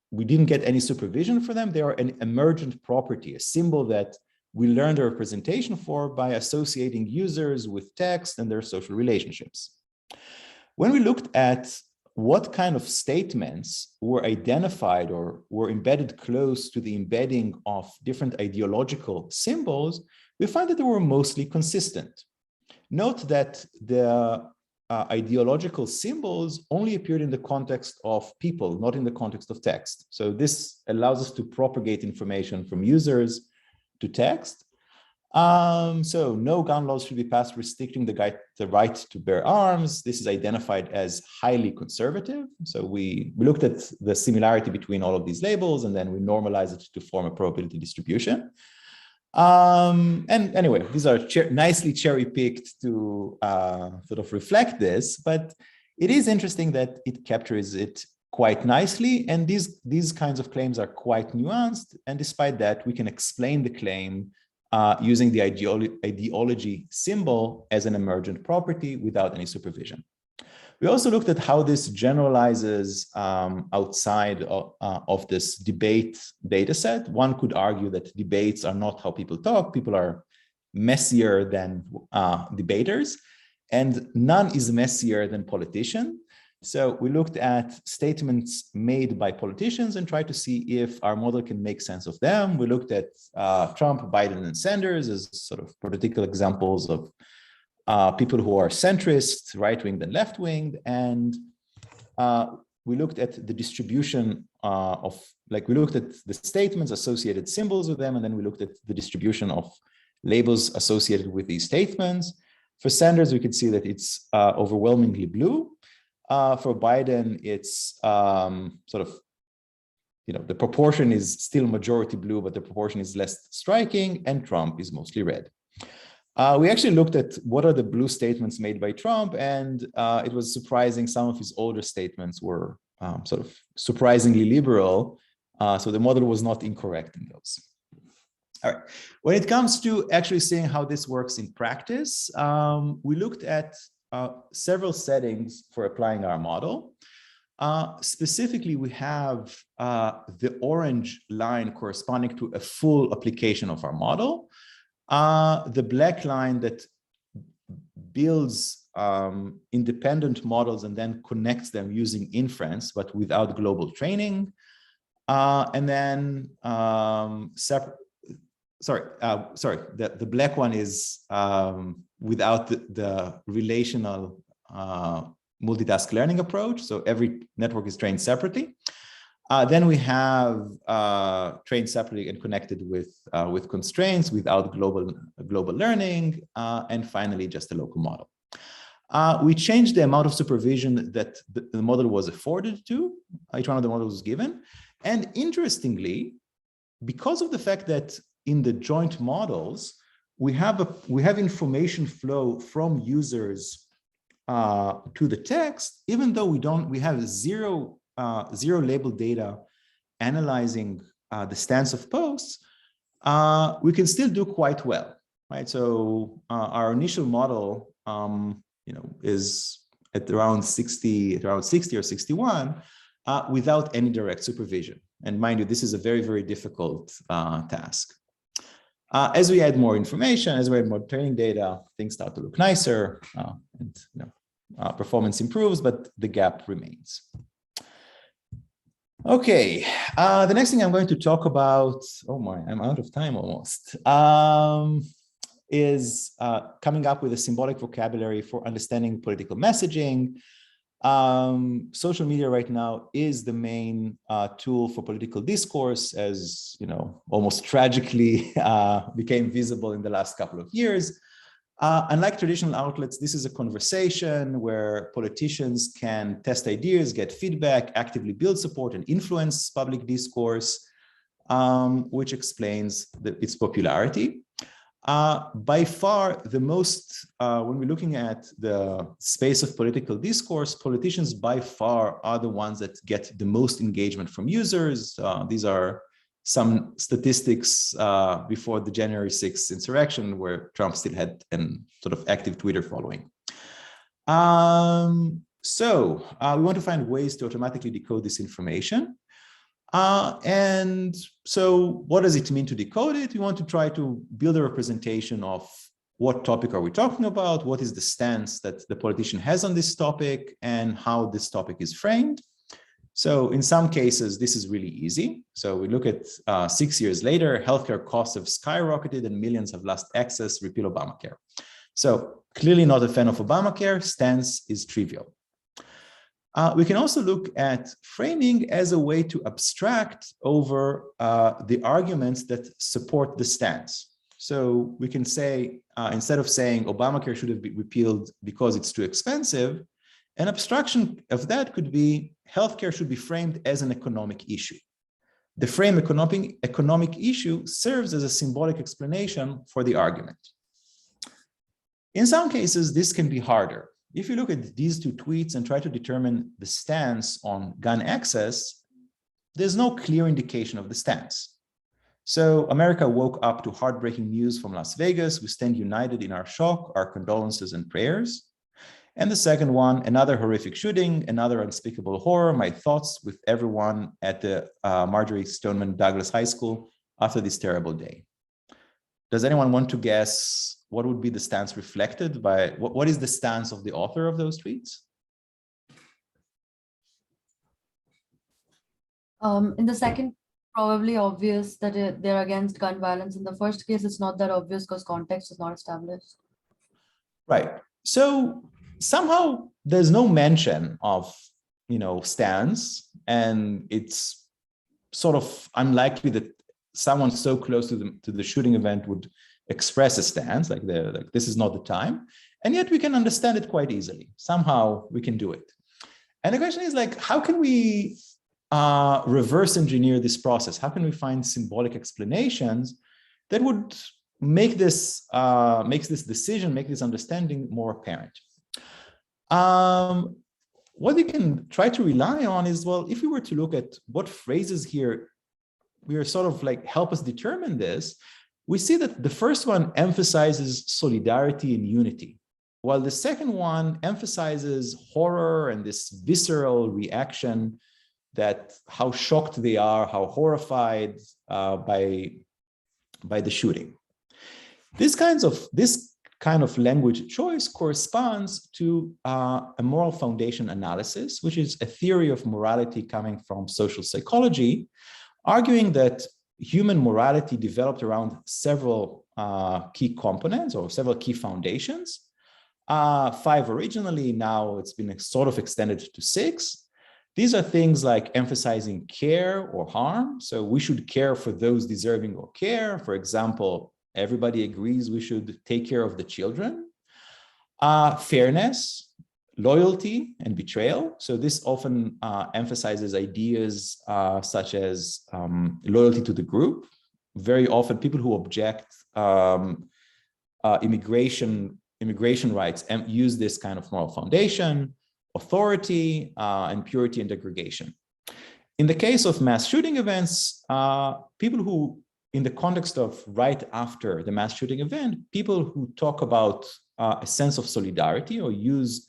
S2: we didn't get any supervision for them. They are an emergent property, a symbol that we learned a representation for by associating users with text and their social relationships. When we looked at what kind of statements were identified or were embedded close to the embedding of different ideological symbols, we find that they were mostly consistent. Note that the ideological symbols only appeared in the context of people, not in the context of text. So this allows us to propagate information from users to text. So no gun laws should be passed restricting the right to bear arms. This is identified as highly conservative. So we looked at the similarity between all of these labels, and then we normalized it to form a probability distribution. And anyway, these are nicely cherry-picked to sort of reflect this, but it is interesting that it captures it quite nicely. And these kinds of claims are quite nuanced. And despite that, we can explain the claim using the ideology symbol as an emergent property without any supervision. We also looked at how this generalizes outside of this debate data set. One could argue that debates are not how people talk. People are messier than debaters, and none is messier than politicians. So we looked at statements made by politicians and tried to see if our model can make sense of them. We looked at Trump, Biden, and Sanders as sort of political examples of people who are centrist, right-winged and left-winged. And we looked at the distribution we looked at the statements, associated symbols with them, and then we looked at the distribution of labels associated with these statements. For Sanders, we could see that it's overwhelmingly blue. For Biden, it's the proportion is still majority blue, but the proportion is less striking, and Trump is mostly red. We actually looked at what are the blue statements made by Trump, and it was surprising. Some of his older statements were sort of surprisingly liberal, so the model was not incorrect in those. All right. When it comes to actually seeing how this works in practice, we looked at several settings for applying our model. Specifically, we have the orange line corresponding to a full application of our model. The black line that builds independent models and then connects them using inference, but without global training. And then the black one is without the relational multitask learning approach. So every network is trained separately. Then we have trained separately and connected with constraints without global learning. And finally, just a local model. We changed the amount of supervision that the model was afforded to. Each one of the models was given. And interestingly, because of the fact that in the joint models, we have information flow from users to the text, even though we have zero label data analyzing the stance of posts, we can still do quite well, right? So our initial model, is at around 60 or 61 without any direct supervision. And mind you, this is a very, very difficult task. As we add more information, as we add more training data, things start to look nicer, and performance improves, but the gap remains. Okay, the next thing I'm going to talk about, oh my, I'm out of time almost, is coming up with a symbolic vocabulary for understanding political messaging. Social media right now is the main tool for political discourse, as almost tragically became visible in the last couple of years. Unlike traditional outlets, this is a conversation where politicians can test ideas, get feedback, actively build support, and influence public discourse, which explains its popularity. By far, the most, when we're looking at the space of political discourse, politicians by far are the ones that get the most engagement from users. These are some statistics before the January 6th insurrection, where Trump still had an sort of active Twitter following. So we want to find ways to automatically decode this information. And so what does it mean to decode it? We want to try to build a representation of what topic are we talking about, what is the stance that the politician has on this topic, and how this topic is framed. So in some cases, this is really easy. So we look at 6 years later, healthcare costs have skyrocketed and millions have lost access, repeal Obamacare. So clearly not a fan of Obamacare, stance is trivial. We can also look at framing as a way to abstract over the arguments that support the stance. So we can say, instead of saying Obamacare should have been repealed because it's too expensive, an abstraction of that could be healthcare should be framed as an economic issue. The frame economic issue serves as a symbolic explanation for the argument. In some cases, this can be harder. If you look at these two tweets and try to determine the stance on gun access, there's no clear indication of the stance. So America woke up to heartbreaking news from Las Vegas. We stand united in our shock, our condolences and prayers. And the second one, another horrific shooting, another unspeakable horror. My thoughts with everyone at the Marjorie Stoneman Douglas High School after this terrible day. Does anyone want to guess what would be the stance reflected by, what is the stance of the author of those tweets?
S1: In the second, probably obvious that they're against gun violence. In the first case, it's not that obvious because context is not established.
S2: Right. So somehow there's no mention of, stance, and it's sort of unlikely that someone so close to the shooting event would express a stance, like this is not the time, and yet we can understand it quite easily. Somehow we can do it. And the question is, how can we reverse engineer this process? How can we find symbolic explanations that would make this decision, make this understanding more apparent? What we can try to rely on is, well, if we were to look at what phrases here we are sort of help us determine this, we see that the first one emphasizes solidarity and unity, while the second one emphasizes horror and this visceral reaction, that how shocked they are, how horrified by the shooting. This kind of language choice corresponds to a moral foundation analysis, which is a theory of morality coming from social psychology, arguing that human morality developed around several key components or several key foundations. 5 originally, now it's been sort of extended to 6. These are things like emphasizing care or harm. So we should care for those deserving of care. For example, everybody agrees we should take care of the children. Fairness, loyalty and betrayal. So this often emphasizes ideas such as loyalty to the group. Very often people who object immigration rights and use this kind of moral foundation, authority, and purity and degradation. In the case of mass shooting events, people who, in the context of right after the mass shooting event, people who talk about a sense of solidarity or use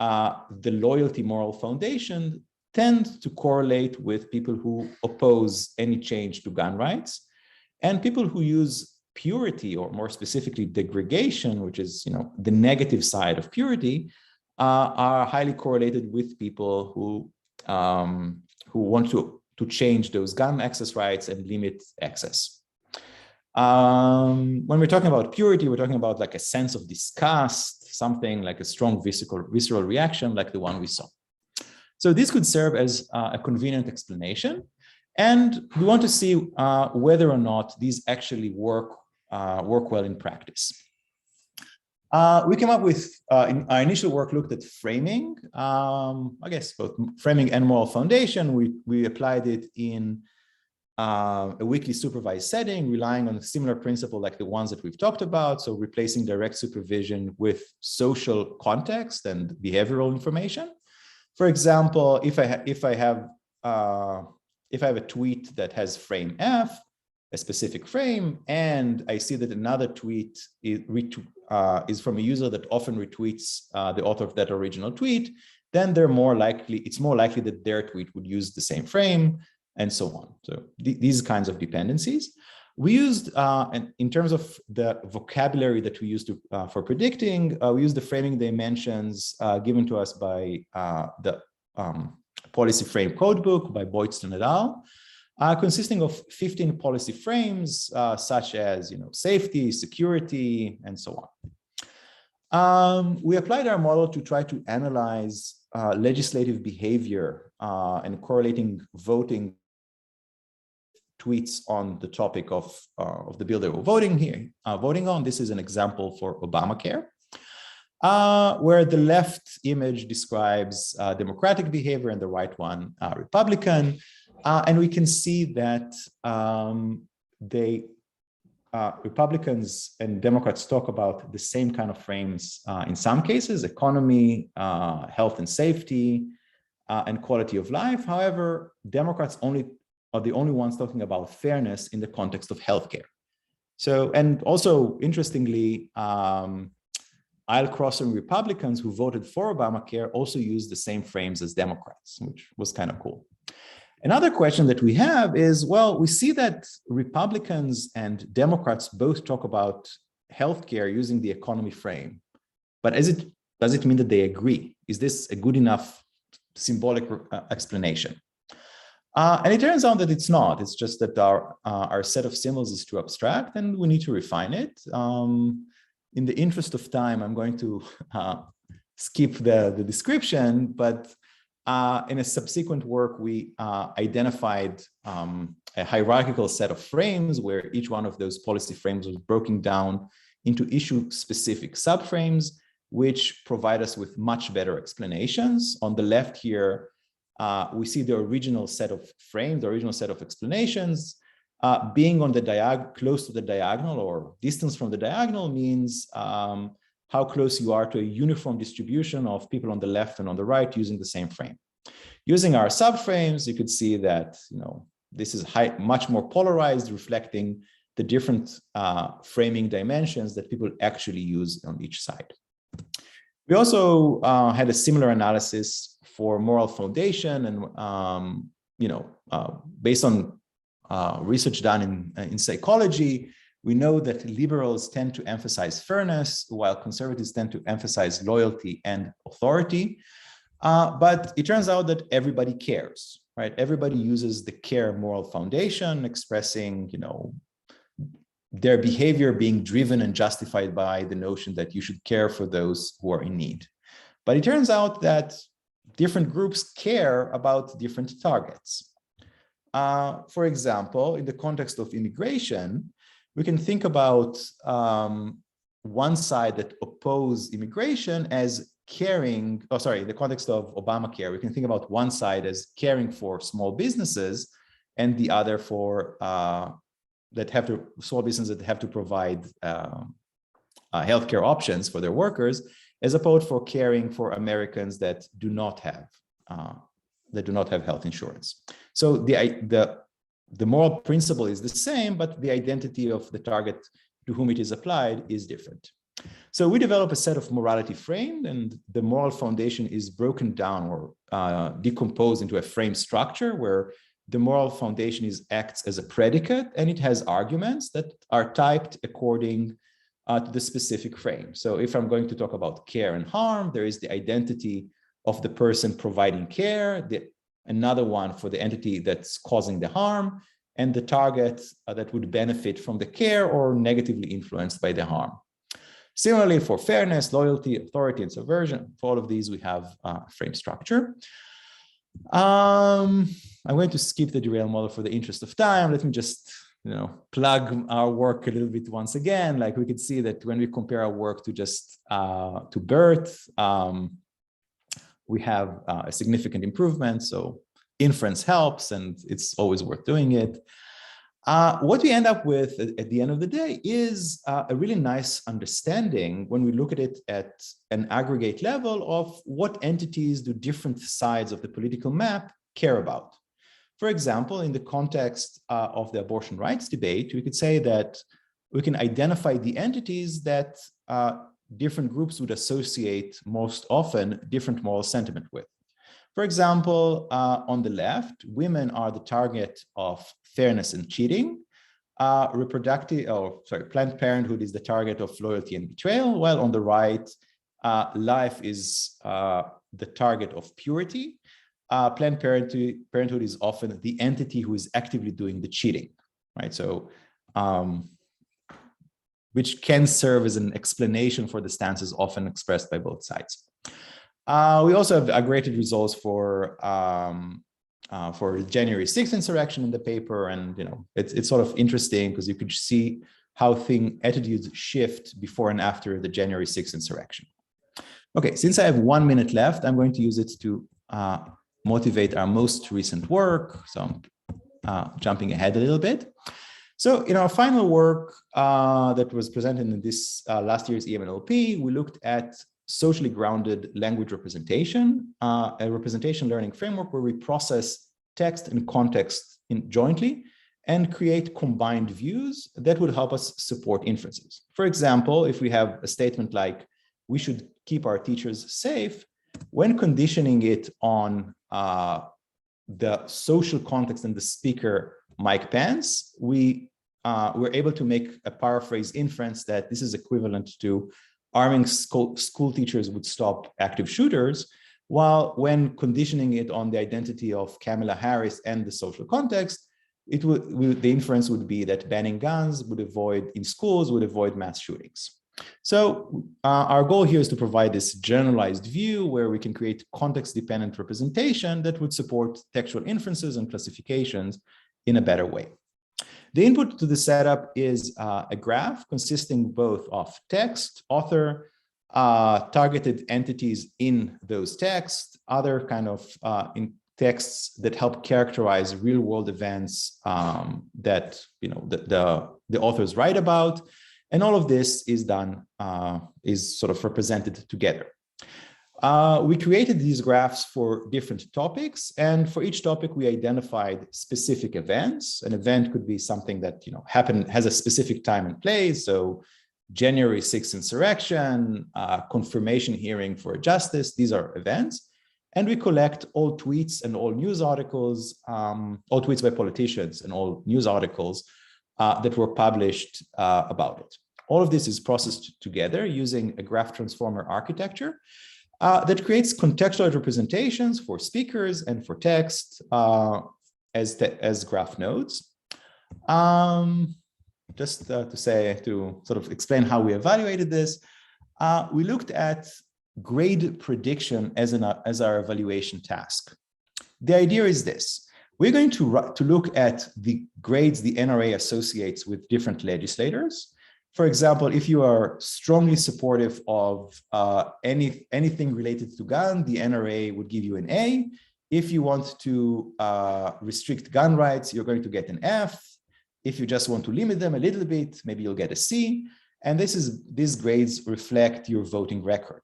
S2: the loyalty moral foundation tend to correlate with people who oppose any change to gun rights, and people who use purity, or more specifically degradation, which is the negative side of purity, are highly correlated with people who want to change those gun access rights and limit access. When we're talking about purity, we're talking about like a sense of disgust, something like a strong visceral reaction like the one we saw. So this could serve as a convenient explanation. And we want to see whether or not these actually work well in practice. We came up with, in our initial work, looked at framing, I guess both framing and moral foundation. We applied it in a weekly supervised setting, relying on a similar principle like the ones that we've talked about. So replacing direct supervision with social context and behavioral information. For example, if I have a tweet that has frame F, a specific frame, and I see that another tweet is from a user that often retweets the author of that original tweet, then it's more likely that their tweet would use the same frame, and so on. So these kinds of dependencies. We used, in terms of the vocabulary that we used for predicting, we used the framing dimensions given to us by the policy frame codebook by Boydston et al., consisting of 15 policy frames, such as safety, security, and so on. We applied our model to try to analyze legislative behavior and correlating voting tweets on the topic of the bill they were voting on. This is an example for Obamacare, where the left image describes democratic behavior and the right one Republican. And we can see that Republicans and Democrats talk about the same kind of frames in some cases: economy, health and safety, and quality of life. However, Democrats are the only ones talking about fairness in the context of healthcare. So, and also interestingly, aisle-crossing Republicans who voted for Obamacare also used the same frames as Democrats, which was kind of cool. Another question that we have is, well, we see that Republicans and Democrats both talk about healthcare using the economy frame, but does it mean that they agree? Is this a good enough symbolic explanation? And it turns out that it's not. It's just that our set of symbols is too abstract and we need to refine it. In the interest of time, I'm going to skip the description, but in a subsequent work, we identified a hierarchical set of frames where each one of those policy frames was broken down into issue-specific subframes, which provide us with much better explanations. On the left here, we see the original set of frames, the original set of explanations. Being on the close to the diagonal or distance from the diagonal means how close you are to a uniform distribution of people on the left and on the right using the same frame. Using our subframes, you could see that this is much more polarized, reflecting the different framing dimensions that people actually use on each side. We also had a similar analysis for moral foundation, and based on research done in psychology, we know that liberals tend to emphasize fairness, while conservatives tend to emphasize loyalty and authority. But it turns out that everybody cares, right? Everybody uses the care moral foundation, expressing, their behavior being driven and justified by the notion that you should care for those who are in need. But it turns out that different groups care about different targets. For example, in the context of immigration, we can think about one side that oppose immigration as the context of Obamacare, we can think about one side as caring for small businesses and the other for small businesses that have to provide healthcare options for their workers, as opposed for caring for Americans that do not have health insurance. So the moral principle is the same, but the identity of the target to whom it is applied is different. So we develop a set of morality framed, and the moral foundation is broken down or decomposed into a frame structure where the moral foundation acts as a predicate, and it has arguments that are typed according to the specific frame. So if I'm going to talk about care and harm, there is the identity of the person providing care, another one for the entity that's causing the harm, and the target that would benefit from the care or negatively influenced by the harm. Similarly, for fairness, loyalty, authority, and subversion, for all of these, we have frame structure. I'm going to skip the derail model for the interest of time. Let me just plug our work a little bit once again. Like we could see that when we compare our work to just to BERT, we have a significant improvement. So inference helps, and it's always worth doing it. What we end up with at the end of the day is a really nice understanding when we look at it at an aggregate level of what entities do different sides of the political map care about. For example, in the context of the abortion rights debate, we could say that we can identify the entities that different groups would associate most often different moral sentiment with. For example, on the left, women are the target of fairness and cheating. Planned Parenthood is the target of loyalty and betrayal, while on the right, life is the target of purity. Planned Parenthood is often the entity who is actively doing the cheating, right? So, which can serve as an explanation for the stances often expressed by both sides. We also have aggregated results for January 6th insurrection in the paper, and it's sort of interesting because you could see how attitudes shift before and after the January 6th insurrection. Okay, since I have 1 minute left, I'm going to use it to motivate our most recent work. So I'm jumping ahead a little bit. So in our final work that was presented in this last year's EMNLP, we looked at socially grounded language representation, a representation learning framework where we process text and context jointly and create combined views that would help us support inferences. For example, if we have a statement like, we should keep our teachers safe, when conditioning it on the social context and the speaker, Mike Pence, we're able to make a paraphrase inference that this is equivalent to arming school teachers would stop active shooters, while when conditioning it on the identity of Kamala Harris and the social context, the inference would be that banning guns would avoid mass shootings. So our goal here is to provide this generalized view where we can create context-dependent representation that would support textual inferences and classifications in a better way. The input to the setup is a graph consisting both of text, author, targeted entities in those texts, other kind of in texts that help characterize real-world events that the authors write about, and all of this is done is sort of represented together. We created these graphs for different topics, and for each topic we identified specific events. An event could be something that happened, has a specific time and place. So January 6th insurrection, confirmation hearing for justice, these are events. And we collect all tweets and all news articles, all tweets by politicians and all news articles that were published about it. All of this is processed together using a graph transformer architecture that creates contextual representations for speakers and for text as graph nodes. Just to sort of explain how we evaluated this, we looked at grade prediction as our evaluation task. The idea is this: we're going to look at the grades the NRA associates with different legislators, for example, if you are strongly supportive of anything related to gun, the NRA would give you an A. If you want to restrict gun rights, you're going to get an F. If you just want to limit them a little bit, maybe you'll get a C. And these grades reflect your voting record.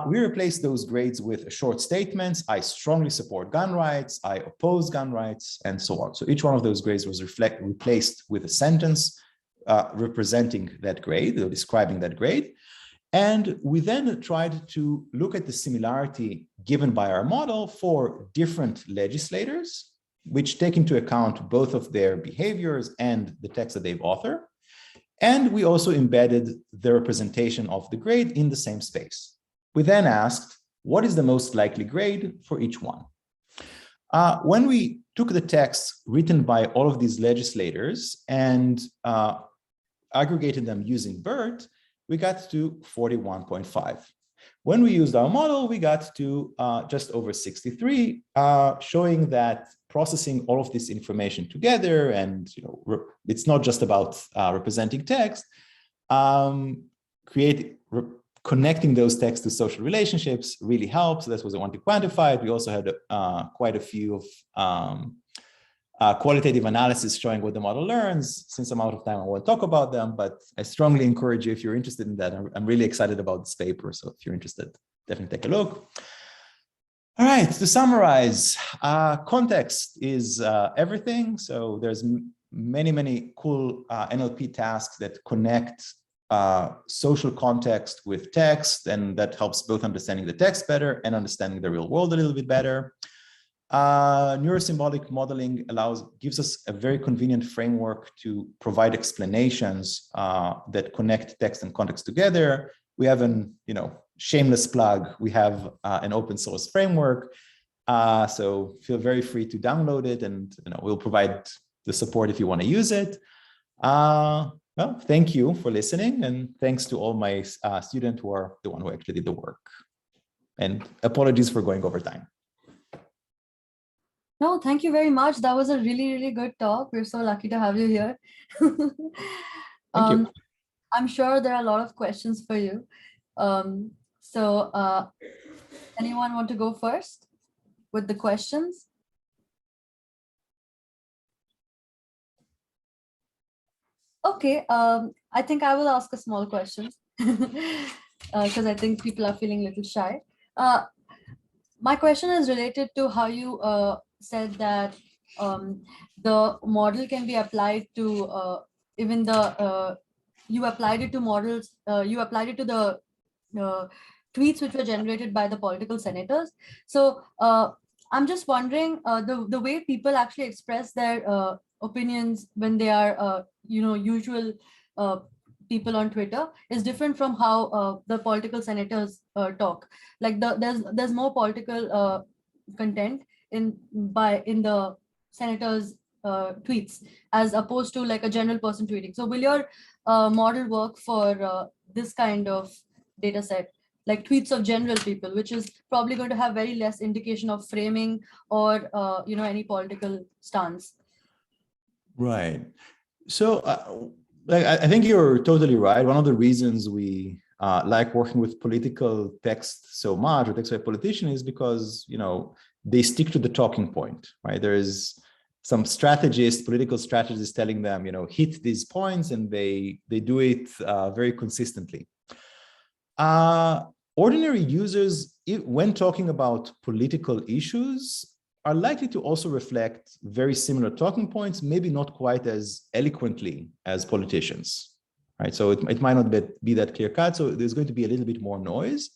S2: We replace those grades with short statements. I strongly support gun rights. I oppose gun rights, and so on. So each one of those grades was replaced with a sentence representing that grade, or describing that grade. And we then tried to look at the similarity given by our model for different legislators, which take into account both of their behaviors and the text that they've authored. And we also embedded the representation of the grade in the same space. We then asked, what is the most likely grade for each one? When we took the text written by all of these legislators and aggregated them using BERT, we got to 41.5. When we used our model, we got to just over 63, showing that processing all of this information together, and it's not just about representing text, connecting those texts to social relationships really helps. That's what I want to quantify it. We also had quite a few of qualitative analysis showing what the model learns. Since I'm out of time, I won't talk about them, but I strongly encourage you, if you're interested in that. I'm really excited about this paper. So if you're interested, definitely take a look. All right, to summarize, context is everything. So there's many cool NLP tasks that connect social context with text, and that helps both understanding the text better and understanding the real world a little bit better. Neurosymbolic modeling gives us a very convenient framework to provide explanations that connect text and context together. We have an, shameless plug. We have an open source framework, so feel very free to download it, and we'll provide the support if you want to use it. Well, thank you for listening, and thanks to all my students who are the one who actually did the work. And apologies for going over time.
S1: No, thank you very much. That was a really good talk. We're so lucky to have you here.
S2: Thank you.
S1: I'm sure there are a lot of questions for you. Anyone want to go first with the questions? Okay, I think I will ask a small question because I think people are feeling a little shy. My question is related to how you said that the model can be applied to even the you applied it to models, you applied it to the tweets which were generated by the political senators. So I'm just wondering the way people actually express their opinions when they are usual people on Twitter is different from how the political senators talk. Like there's more political content in the senators tweets as opposed to like a general person tweeting. So will your model work for this kind of data set, like tweets of general people, which is probably going to have very less indication of framing or any political stance?
S2: Right. So I think you're totally right. One of the reasons we like working with political text so much, or text by politicians, is because they stick to the talking point, right? There is some political strategists telling them, hit these points, and they do it very consistently. Ordinary users, when talking about political issues, are likely to also reflect very similar talking points, maybe not quite as eloquently as politicians, right? So it might not be that clear cut. So there's going to be a little bit more noise.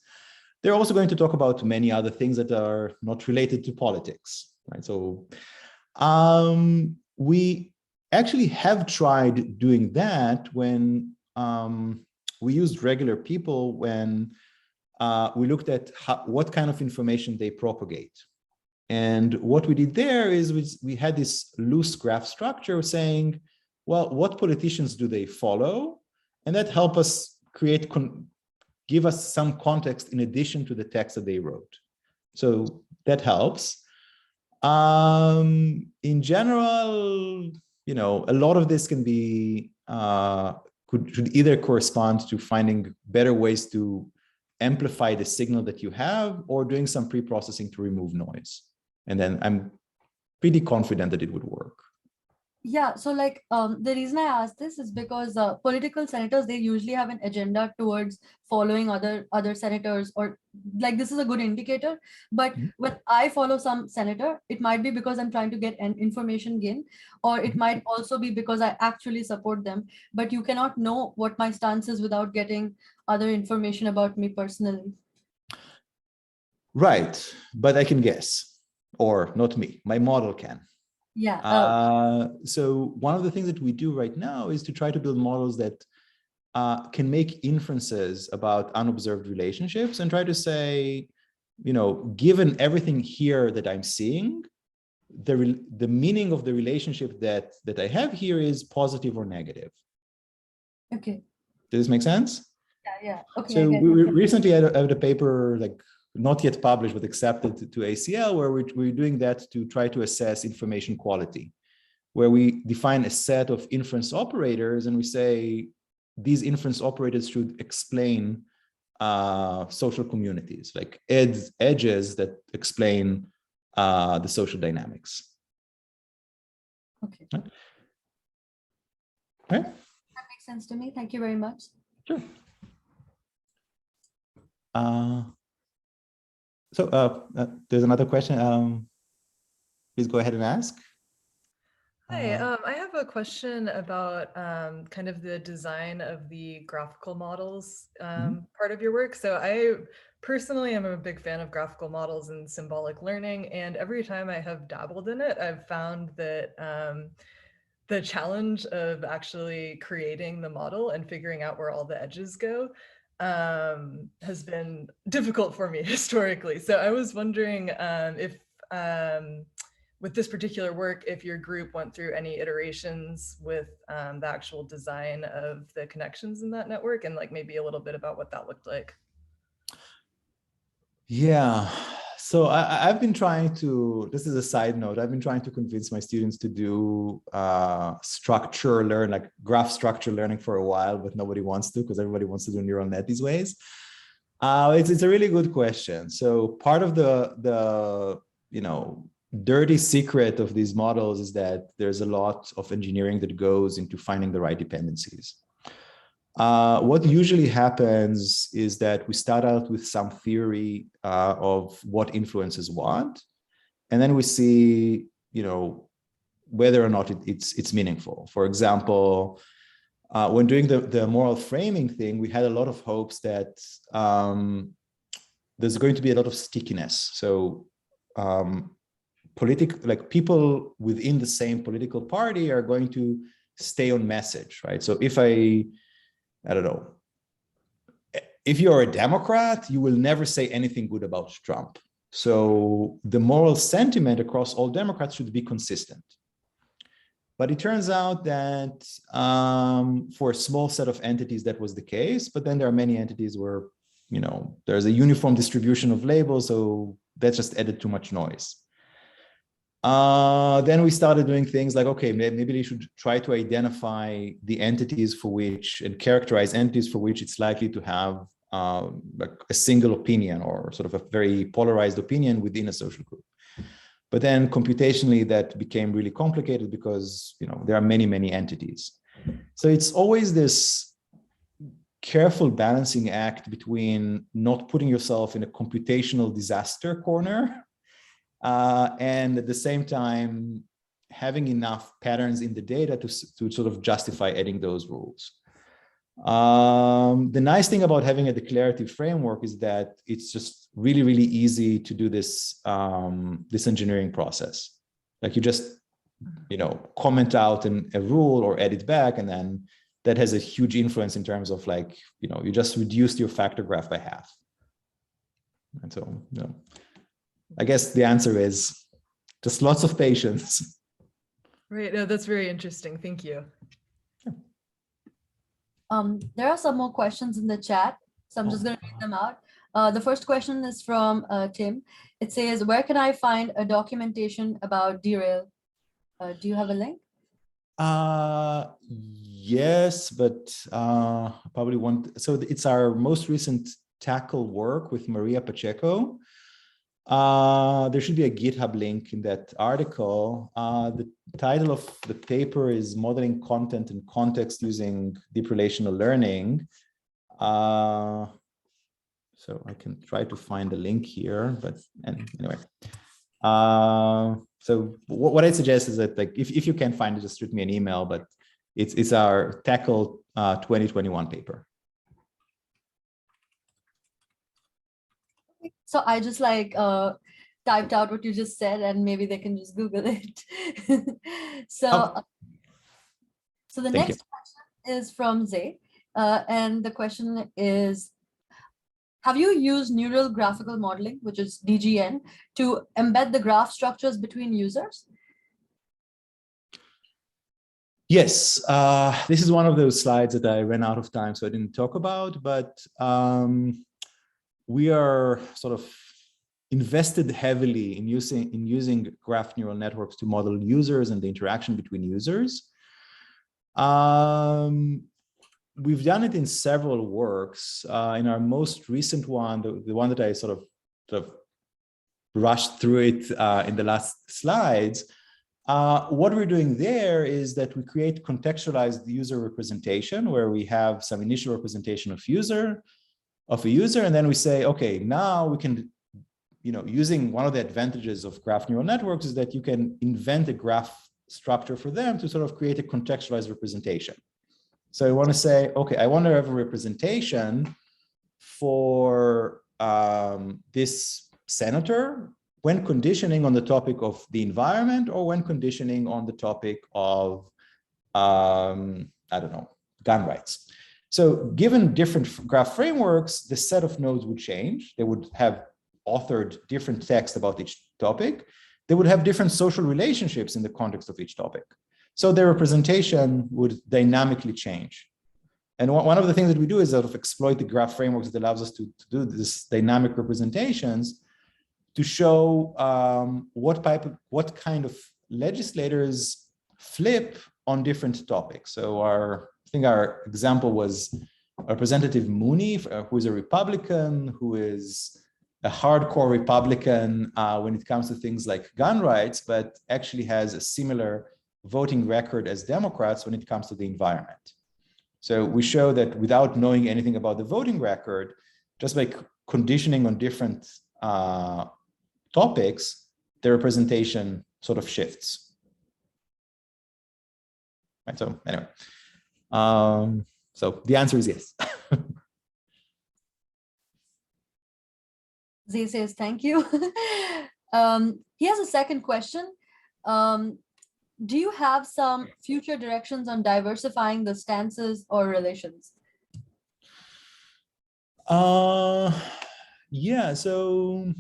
S2: They're also going to talk about many other things that are not related to politics, right? So we actually have tried doing that when we used regular people, when we looked at what kind of information they propagate. And what we did there is we had this loose graph structure saying, well, what politicians do they follow? And that helped us give us some context in addition to the text that they wrote. So that helps. In general, a lot of this can be should either correspond to finding better ways to amplify the signal that you have, or doing some pre-processing to remove noise. And then I'm pretty confident that it would work.
S1: Yeah, so like the reason I asked this is because political senators, they usually have an agenda towards following other senators, or like this is a good indicator. But when I follow some senator, it might be because I'm trying to get an information gain, or it might also be because I actually support them. But you cannot know what my stance is without getting other information about me personally.
S2: Right, but I can guess, or not me, my model can.
S1: Yeah.
S2: So one of the things that we do right now is to try to build models that can make inferences about unobserved relationships and try to say, given everything here that I'm seeing, the meaning of the relationship that I have here is positive or negative.
S1: Okay.
S2: Does this make sense?
S1: Yeah. Okay.
S2: So we recently had a paper, like not yet published, but accepted to ACL, where we're doing that to try to assess information quality, where we define a set of inference operators and we say these inference operators should explain social communities, like edges that explain the social dynamics.
S1: Okay.
S2: Right?
S1: That makes sense to me. Thank you very much.
S2: Sure. There's another question. Please go ahead and ask.
S5: Hi, I have a question about kind of the design of the graphical models part of your work. So I personally am a big fan of graphical models and symbolic learning, and every time I have dabbled in it, I've found that the challenge of actually creating the model and figuring out where all the edges go has been difficult for me historically. So I was wondering if with this particular work, if your group went through any iterations with the actual design of the connections in that network, and like maybe a little bit about what that looked like.
S2: Yeah, so I've been trying to, this is a side note, I've been trying to convince my students to do structure learn, like graph structure learning for a while, but nobody wants to, because everybody wants to do neural net these ways. It's a really good question. So part of the dirty secret of these models is that there's a lot of engineering that goes into finding the right dependencies. What usually happens is that we start out with some theory of what influences what, and then we see, whether or not it's meaningful. For example, when doing the moral framing thing, we had a lot of hopes that there's going to be a lot of stickiness. So people within the same political party are going to stay on message, right? So if I don't know, if you're a Democrat, you will never say anything good about Trump. So the moral sentiment across all Democrats should be consistent. But it turns out that for a small set of entities, that was the case. But then there are many entities where, there's a uniform distribution of labels. So that just added too much noise. Then we started doing things like, okay, maybe they should try to identify the entities for which and characterize entities for which it's likely to have like a single opinion or sort of a very polarized opinion within a social group. But then computationally that became really complicated because, there are many, many entities. So it's always this careful balancing act between not putting yourself in a computational disaster corner and at the same time having enough patterns in the data to sort of justify adding those rules. The nice thing about having a declarative framework is that it's just really, really easy to do this this engineering process. Like you just, comment out a rule or add it back, and then that has a huge influence in terms of like, you just reduced your factor graph by half. And so, I guess the answer is just lots of patience.
S5: Right. No, that's very interesting. Thank you.
S1: There are some more questions in the chat, so I'm just going to read them out. The first question is from Tim. It says, where can I find a documentation about derail? Do you have a link?
S2: Yes, but probably one. So it's our most recent tackle work with Maria Pacheco. There should be a GitHub link in that article. The title of the paper is Modeling Content and Context Using Deep Relational Learning. So I can try to find a link here, but anyway. So what I suggest is that, like, if you can't find it, just shoot me an email, but it's our Tackle 2021 paper.
S1: So I just like typed out what you just said, and maybe they can just Google it. So, so the
S2: Thank
S1: next question is from Zay, and the question is, have you used neural graphical modeling, which is DGN, to embed the graph structures between users?
S2: Yes, this is one of those slides that I ran out of time, so I didn't talk about, but we are sort of invested heavily in using graph neural networks to model users and the interaction between users. We've done it in several works. In our most recent one, the one that I sort of rushed through it in the last slides, what we're doing there is that we create contextualized user representation where we have some initial representation of a user, and then we say, okay, now we can, using one of the advantages of graph neural networks is that you can invent a graph structure for them to sort of create a contextualized representation. So I want to say, okay, I want to have a representation for this senator when conditioning on the topic of the environment or when conditioning on the topic of, I don't know, gun rights. So given different graph frameworks, the set of nodes would change. They would have authored different text about each topic. They would have different social relationships in the context of each topic. So their representation would dynamically change. And one of the things that we do is sort of exploit the graph frameworks that allows us to do this dynamic representations to show what kind of legislators flip on different topics. So I think our example was Representative Mooney, who is a Republican, who is a hardcore Republican when it comes to things like gun rights, but actually has a similar voting record as Democrats when it comes to the environment. So we show that without knowing anything about the voting record, just by conditioning on different topics, the representation sort of shifts. Right, so anyway, so the answer is yes.
S1: Zay says, thank you. He has a second question. Do you have some future directions on diversifying the stances or relations?
S2: Yeah, so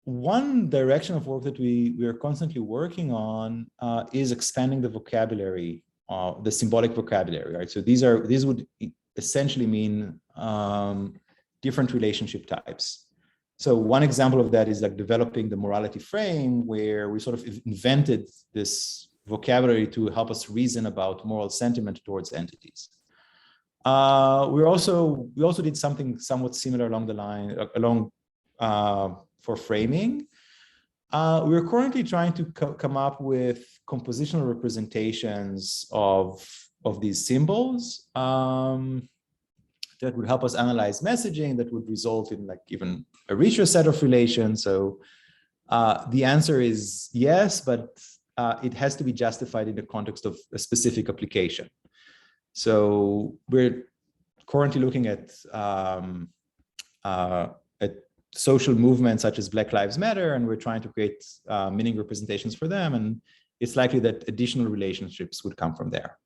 S2: one direction of work that we are constantly working on is expanding the vocabulary, the symbolic vocabulary, right? So these would essentially mean different relationship types. So one example of that is like developing the morality frame, where we sort of invented this vocabulary to help us reason about moral sentiment towards entities. We also did something somewhat similar along the line for framing. We're currently trying to come up with compositional representations of these symbols that would help us analyze messaging that would result in like even a richer set of relations. So the answer is yes, but it has to be justified in the context of a specific application. So we're currently looking at social movements such as Black Lives Matter, and we're trying to create meaning representations for them. And it's likely that additional relationships would come from there.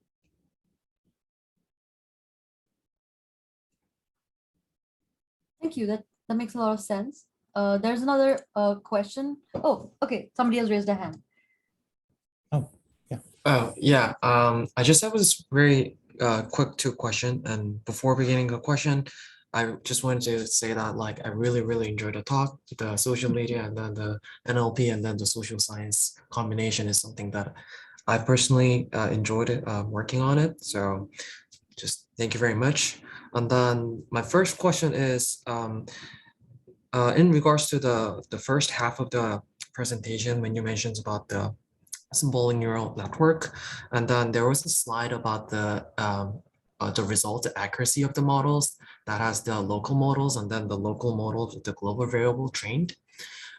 S1: Thank you. That makes a lot of sense. There's another question. Oh, okay. Somebody has raised a hand.
S2: Oh, yeah.
S6: Yeah. I just have this very quick two question. And before beginning the question, I just wanted to say that like I really enjoyed the talk. The social media and then the NLP and then the social science combination is something that I personally enjoyed it, working on it. So just thank you very much. And then my first question is, in regards to the first half of the presentation, when you mentioned about the symbolic neural network, and then there was a slide about the result, the accuracy of the models that has the local models and then the local models with the global variable trained.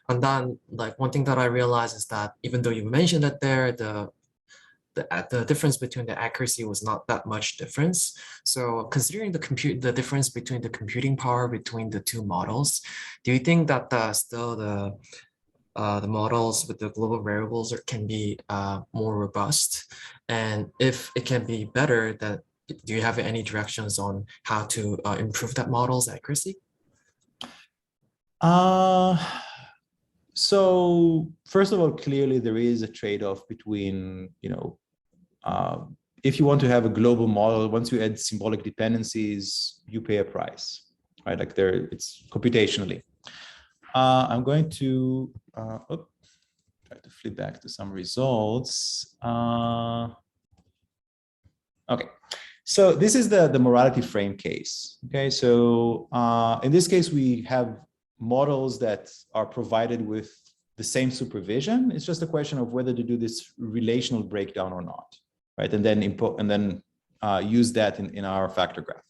S6: And then like one thing that I realized is that even though you mentioned that there, the difference between the accuracy was not that much difference. So considering the difference between the computing power between the two models, do you think that still the models with the global variables can be more robust? And if it can be better, that do you have any directions on how to improve that model's accuracy?
S2: So first of all, clearly there is a trade-off between, if you want to have a global model, once you add symbolic dependencies, you pay a price, right? Like it's computationally. I'm going to try to flip back to some results. Okay, so this is the morality frame case. Okay, so in this case, we have models that are provided with the same supervision. It's just a question of whether to do this relational breakdown or not, right? And then use that in our factor graph.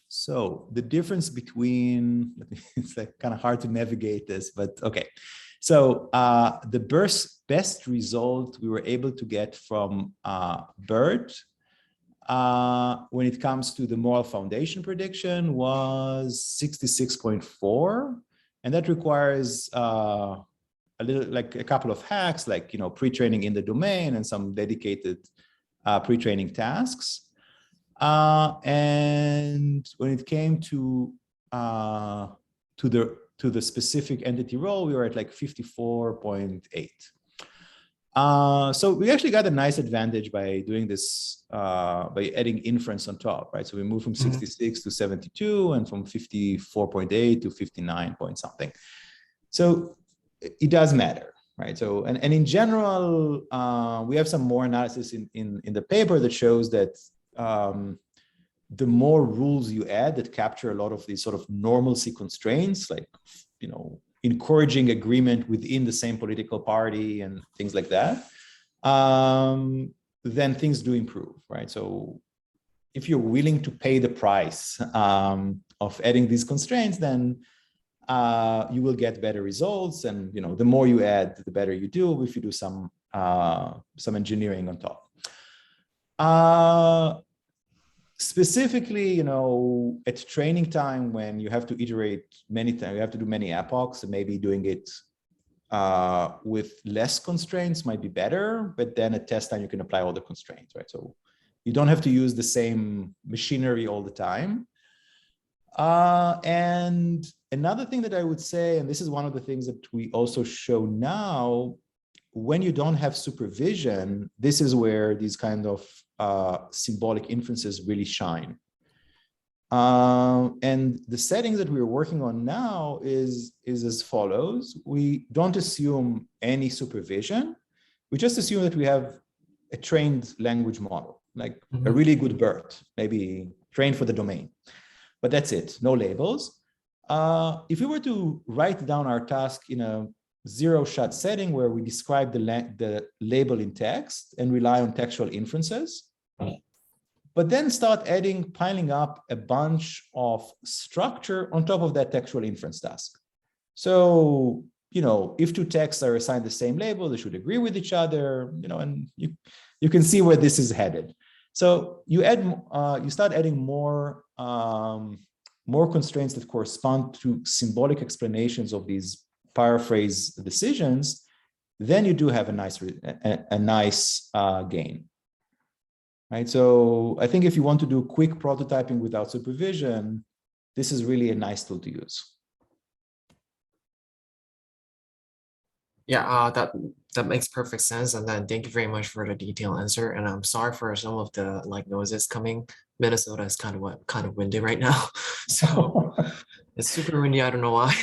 S2: So the difference between, it's like kind of hard to navigate this, but okay. So the best result we were able to get from BERT when it comes to the moral foundation prediction was 66.4. And that requires a couple of hacks, like, pre-training in the domain and some dedicated pre-training tasks. And when it came to the specific entity role, we were at like 54.8. So we actually got a nice advantage by doing this, by adding inference on top, right? So we moved from 66 to 72 and from 54.8 to 59 point something. So it does matter, right? So, and in general, we have some more analysis in the paper that shows that the more rules you add that capture a lot of these sort of normalcy constraints, like, encouraging agreement within the same political party and things like that, then things do improve, right? So if you're willing to pay the price of adding these constraints, then you will get better results. And, the more you add, the better you do if you do some engineering on top. Specifically, at training time, when you have to iterate many times, you have to do many epochs, and maybe doing it with less constraints might be better, but then at test time, you can apply all the constraints, right? So you don't have to use the same machinery all the time. And another thing that I would say, and this is one of the things that we also show now, when you don't have supervision, this is where these kind of symbolic inferences really shine. And the settings that we're working on now is as follows. We don't assume any supervision. We just assume that we have a trained language model, like a really good BERT, maybe trained for the domain. But that's it, no labels. If we were to write down our task in a zero-shot setting where we describe the label in text and rely on textual inferences, but then start piling up a bunch of structure on top of that textual inference task. So, if two texts are assigned the same label, they should agree with each other, and you can see where this is headed. So you start adding more constraints that correspond to symbolic explanations of these paraphrase decisions, then you do have a nice gain. Right? So I think if you want to do quick prototyping without supervision, this is really a nice tool to use.
S6: Yeah, that makes perfect sense. And then thank you very much for the detailed answer. And I'm sorry for some of the noises coming. Minnesota is kind of windy right now, so it's super windy. I don't know why.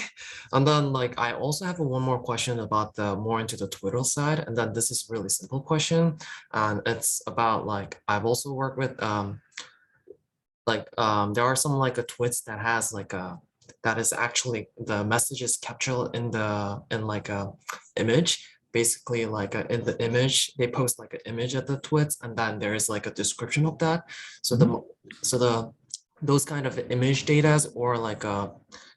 S6: And then like I also have one more question about the more into the Twitter side. And then this is a really simple question. And it's about like I've also worked with there are some like a tweets that has like a that is actually the message is captured in the in like a image. Basically like in the image, they post like an image of the tweets and then there is like a description of that. So the those kind of image data or like a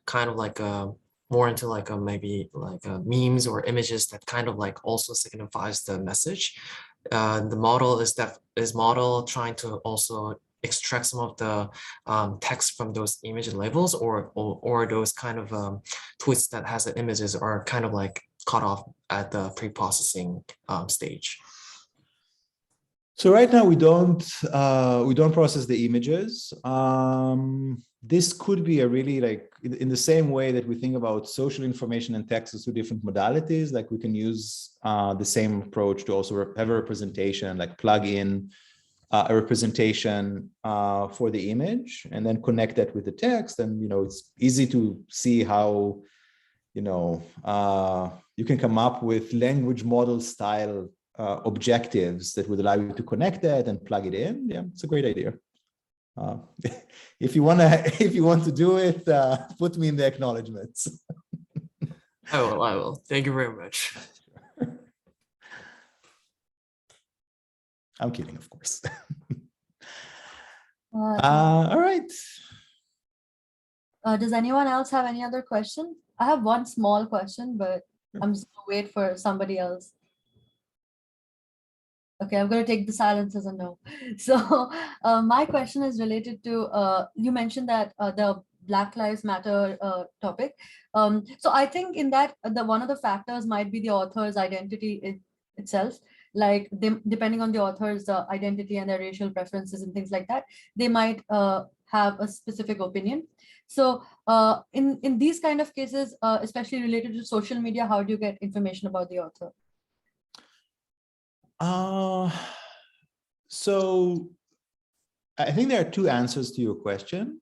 S6: kind of like a more into like a maybe like a memes or images that kind of like also signifies the message. The model is model trying to also extract some of the text from those image labels or those kind of tweets that has the images are kind of like cut off at the pre-processing stage.
S2: So right now we don't process the images. This could be a really like in the same way that we think about social information and text as two different modalities. Like we can use the same approach to also have a representation, like plug in a representation for the image and then connect that with the text. And it's easy to see how you can come up with language model style objectives that would allow you to connect that and plug it in. Yeah, it's a great idea. If you want to do it, put me in the acknowledgements.
S6: I will. Thank you very much.
S2: I'm kidding, of course.
S1: Uh,
S2: All right.
S1: Does anyone else have any other question? I have one small question, but I'm just gonna wait for somebody else. Okay, I'm going to take the silence as a no. So my question is related to, you mentioned that the Black Lives Matter topic. So I think in that, one of the factors might be the author's identity itself. Like depending on the author's identity and their racial preferences and things like that, they might have a specific opinion. So in these kind of cases, especially related to social media, how do you get information about the author?
S2: So I think there are two answers to your question.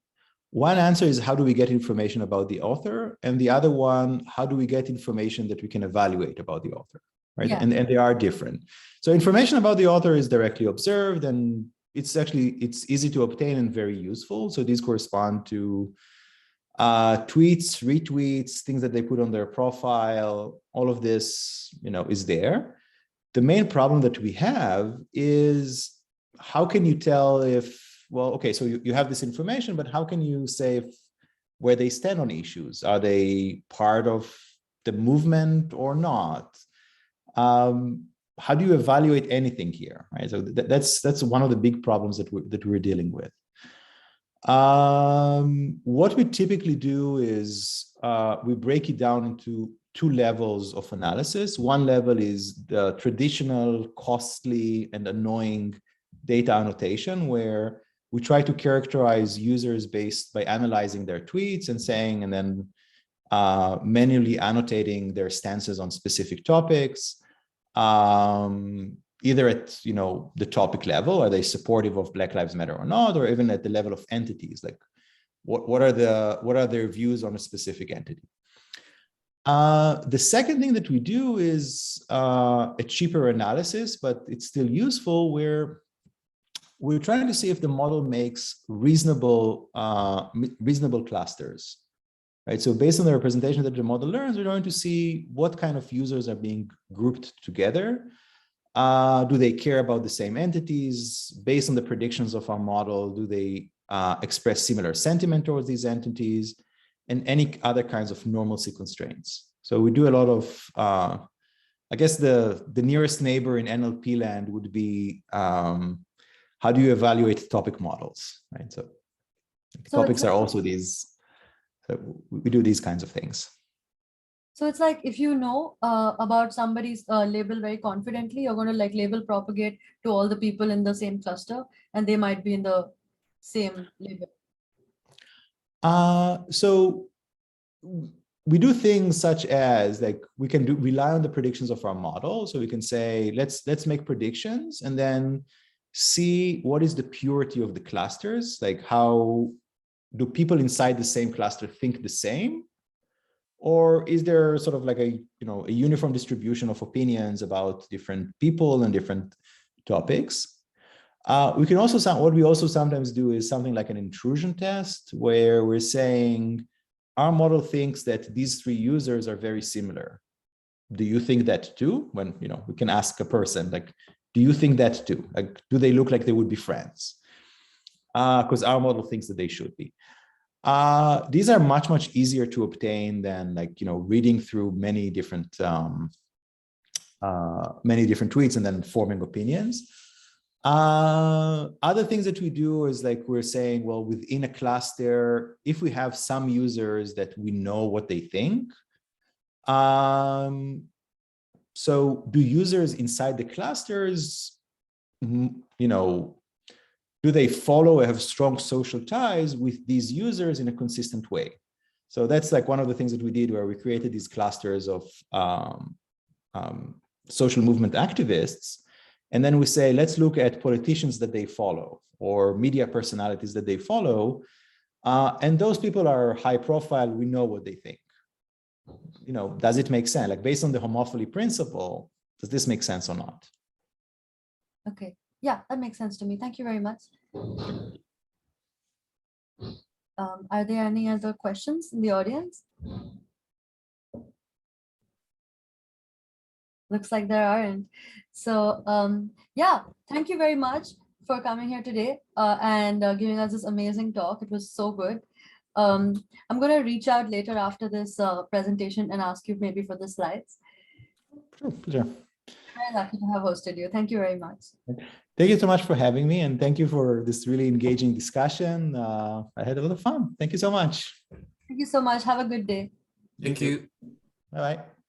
S2: One answer is how do we get information about the author? And the other one, how do we get information that we can evaluate about the author, right?
S1: Yeah.
S2: And they are different. So information about the author is directly observed and it's easy to obtain and very useful. So these correspond to tweets, retweets, things that they put on their profile. All of this, is there. The main problem that we have is how can you tell so you have this information, but how can you say where they stand on issues? Are they part of the movement or not? How do you evaluate anything here, right? So that's one of the big problems that we're dealing with. What we typically do is we break it down into two levels of analysis. One level is the traditional, costly, and annoying data annotation, where we try to characterize users based by analyzing their tweets and then manually annotating their stances on specific topics, either at the topic level, are they supportive of Black Lives Matter or not, or even at the level of entities, like what are their views on a specific entity. The second thing that we do is a cheaper analysis, but it's still useful, where we're trying to see if the model makes reasonable clusters, right? So based on the representation that the model learns, we're going to see what kind of users are being grouped together. Do they care about the same entities? Based on the predictions of our model, do they express similar sentiment towards these entities? And any other kinds of normalcy constraints. So we do a lot of, I guess the nearest neighbor in NLP land would be, how do you evaluate topic models, right? So topics are also these, so we do these kinds of things.
S1: So it's like if you know about somebody's label very confidently, you're going to like label propagate to all the people in the same cluster, and they might be in the same label.
S2: So we do things such as like we can rely on the predictions of our model. So we can say, let's make predictions and then see what is the purity of the clusters. Like how do people inside the same cluster think the same? Or is there sort of like a uniform distribution of opinions about different people and different topics? We can also, what we also sometimes do is something like an intrusion test, where we're saying our model thinks that these three users are very similar. Do you think that too? When, we can ask a person, like, do you think that too? Like, do they look like they would be friends? Because our model thinks that they should be. These are much, much easier to obtain than reading through many different tweets and then forming opinions. Other things that we do is we're saying, well, within a cluster, if we have some users that we know what they think, so do users inside the clusters, do they follow or have strong social ties with these users in a consistent way? So that's one of the things that we did, where we created these clusters of social movement activists. And then we say, let's look at politicians that they follow or media personalities that they follow. And those people are high profile. We know what they think. Does it make sense? Based on the homophily principle, does this make sense or not?
S1: Okay. Yeah, that makes sense to me. Thank you very much. Are there any other questions in the audience? Looks like there aren't. So yeah, thank you very much for coming here today and giving us this amazing talk. It was so good. I'm going to reach out later after this presentation and ask you maybe for the slides.
S2: Sure.
S1: Very lucky to have hosted you. Thank you very much.
S2: Thank you so much for having me, and thank you for this really engaging discussion. I had a lot of fun. Thank you so much.
S1: Thank you so much. Have a good day.
S6: Thank you.
S2: Bye-bye.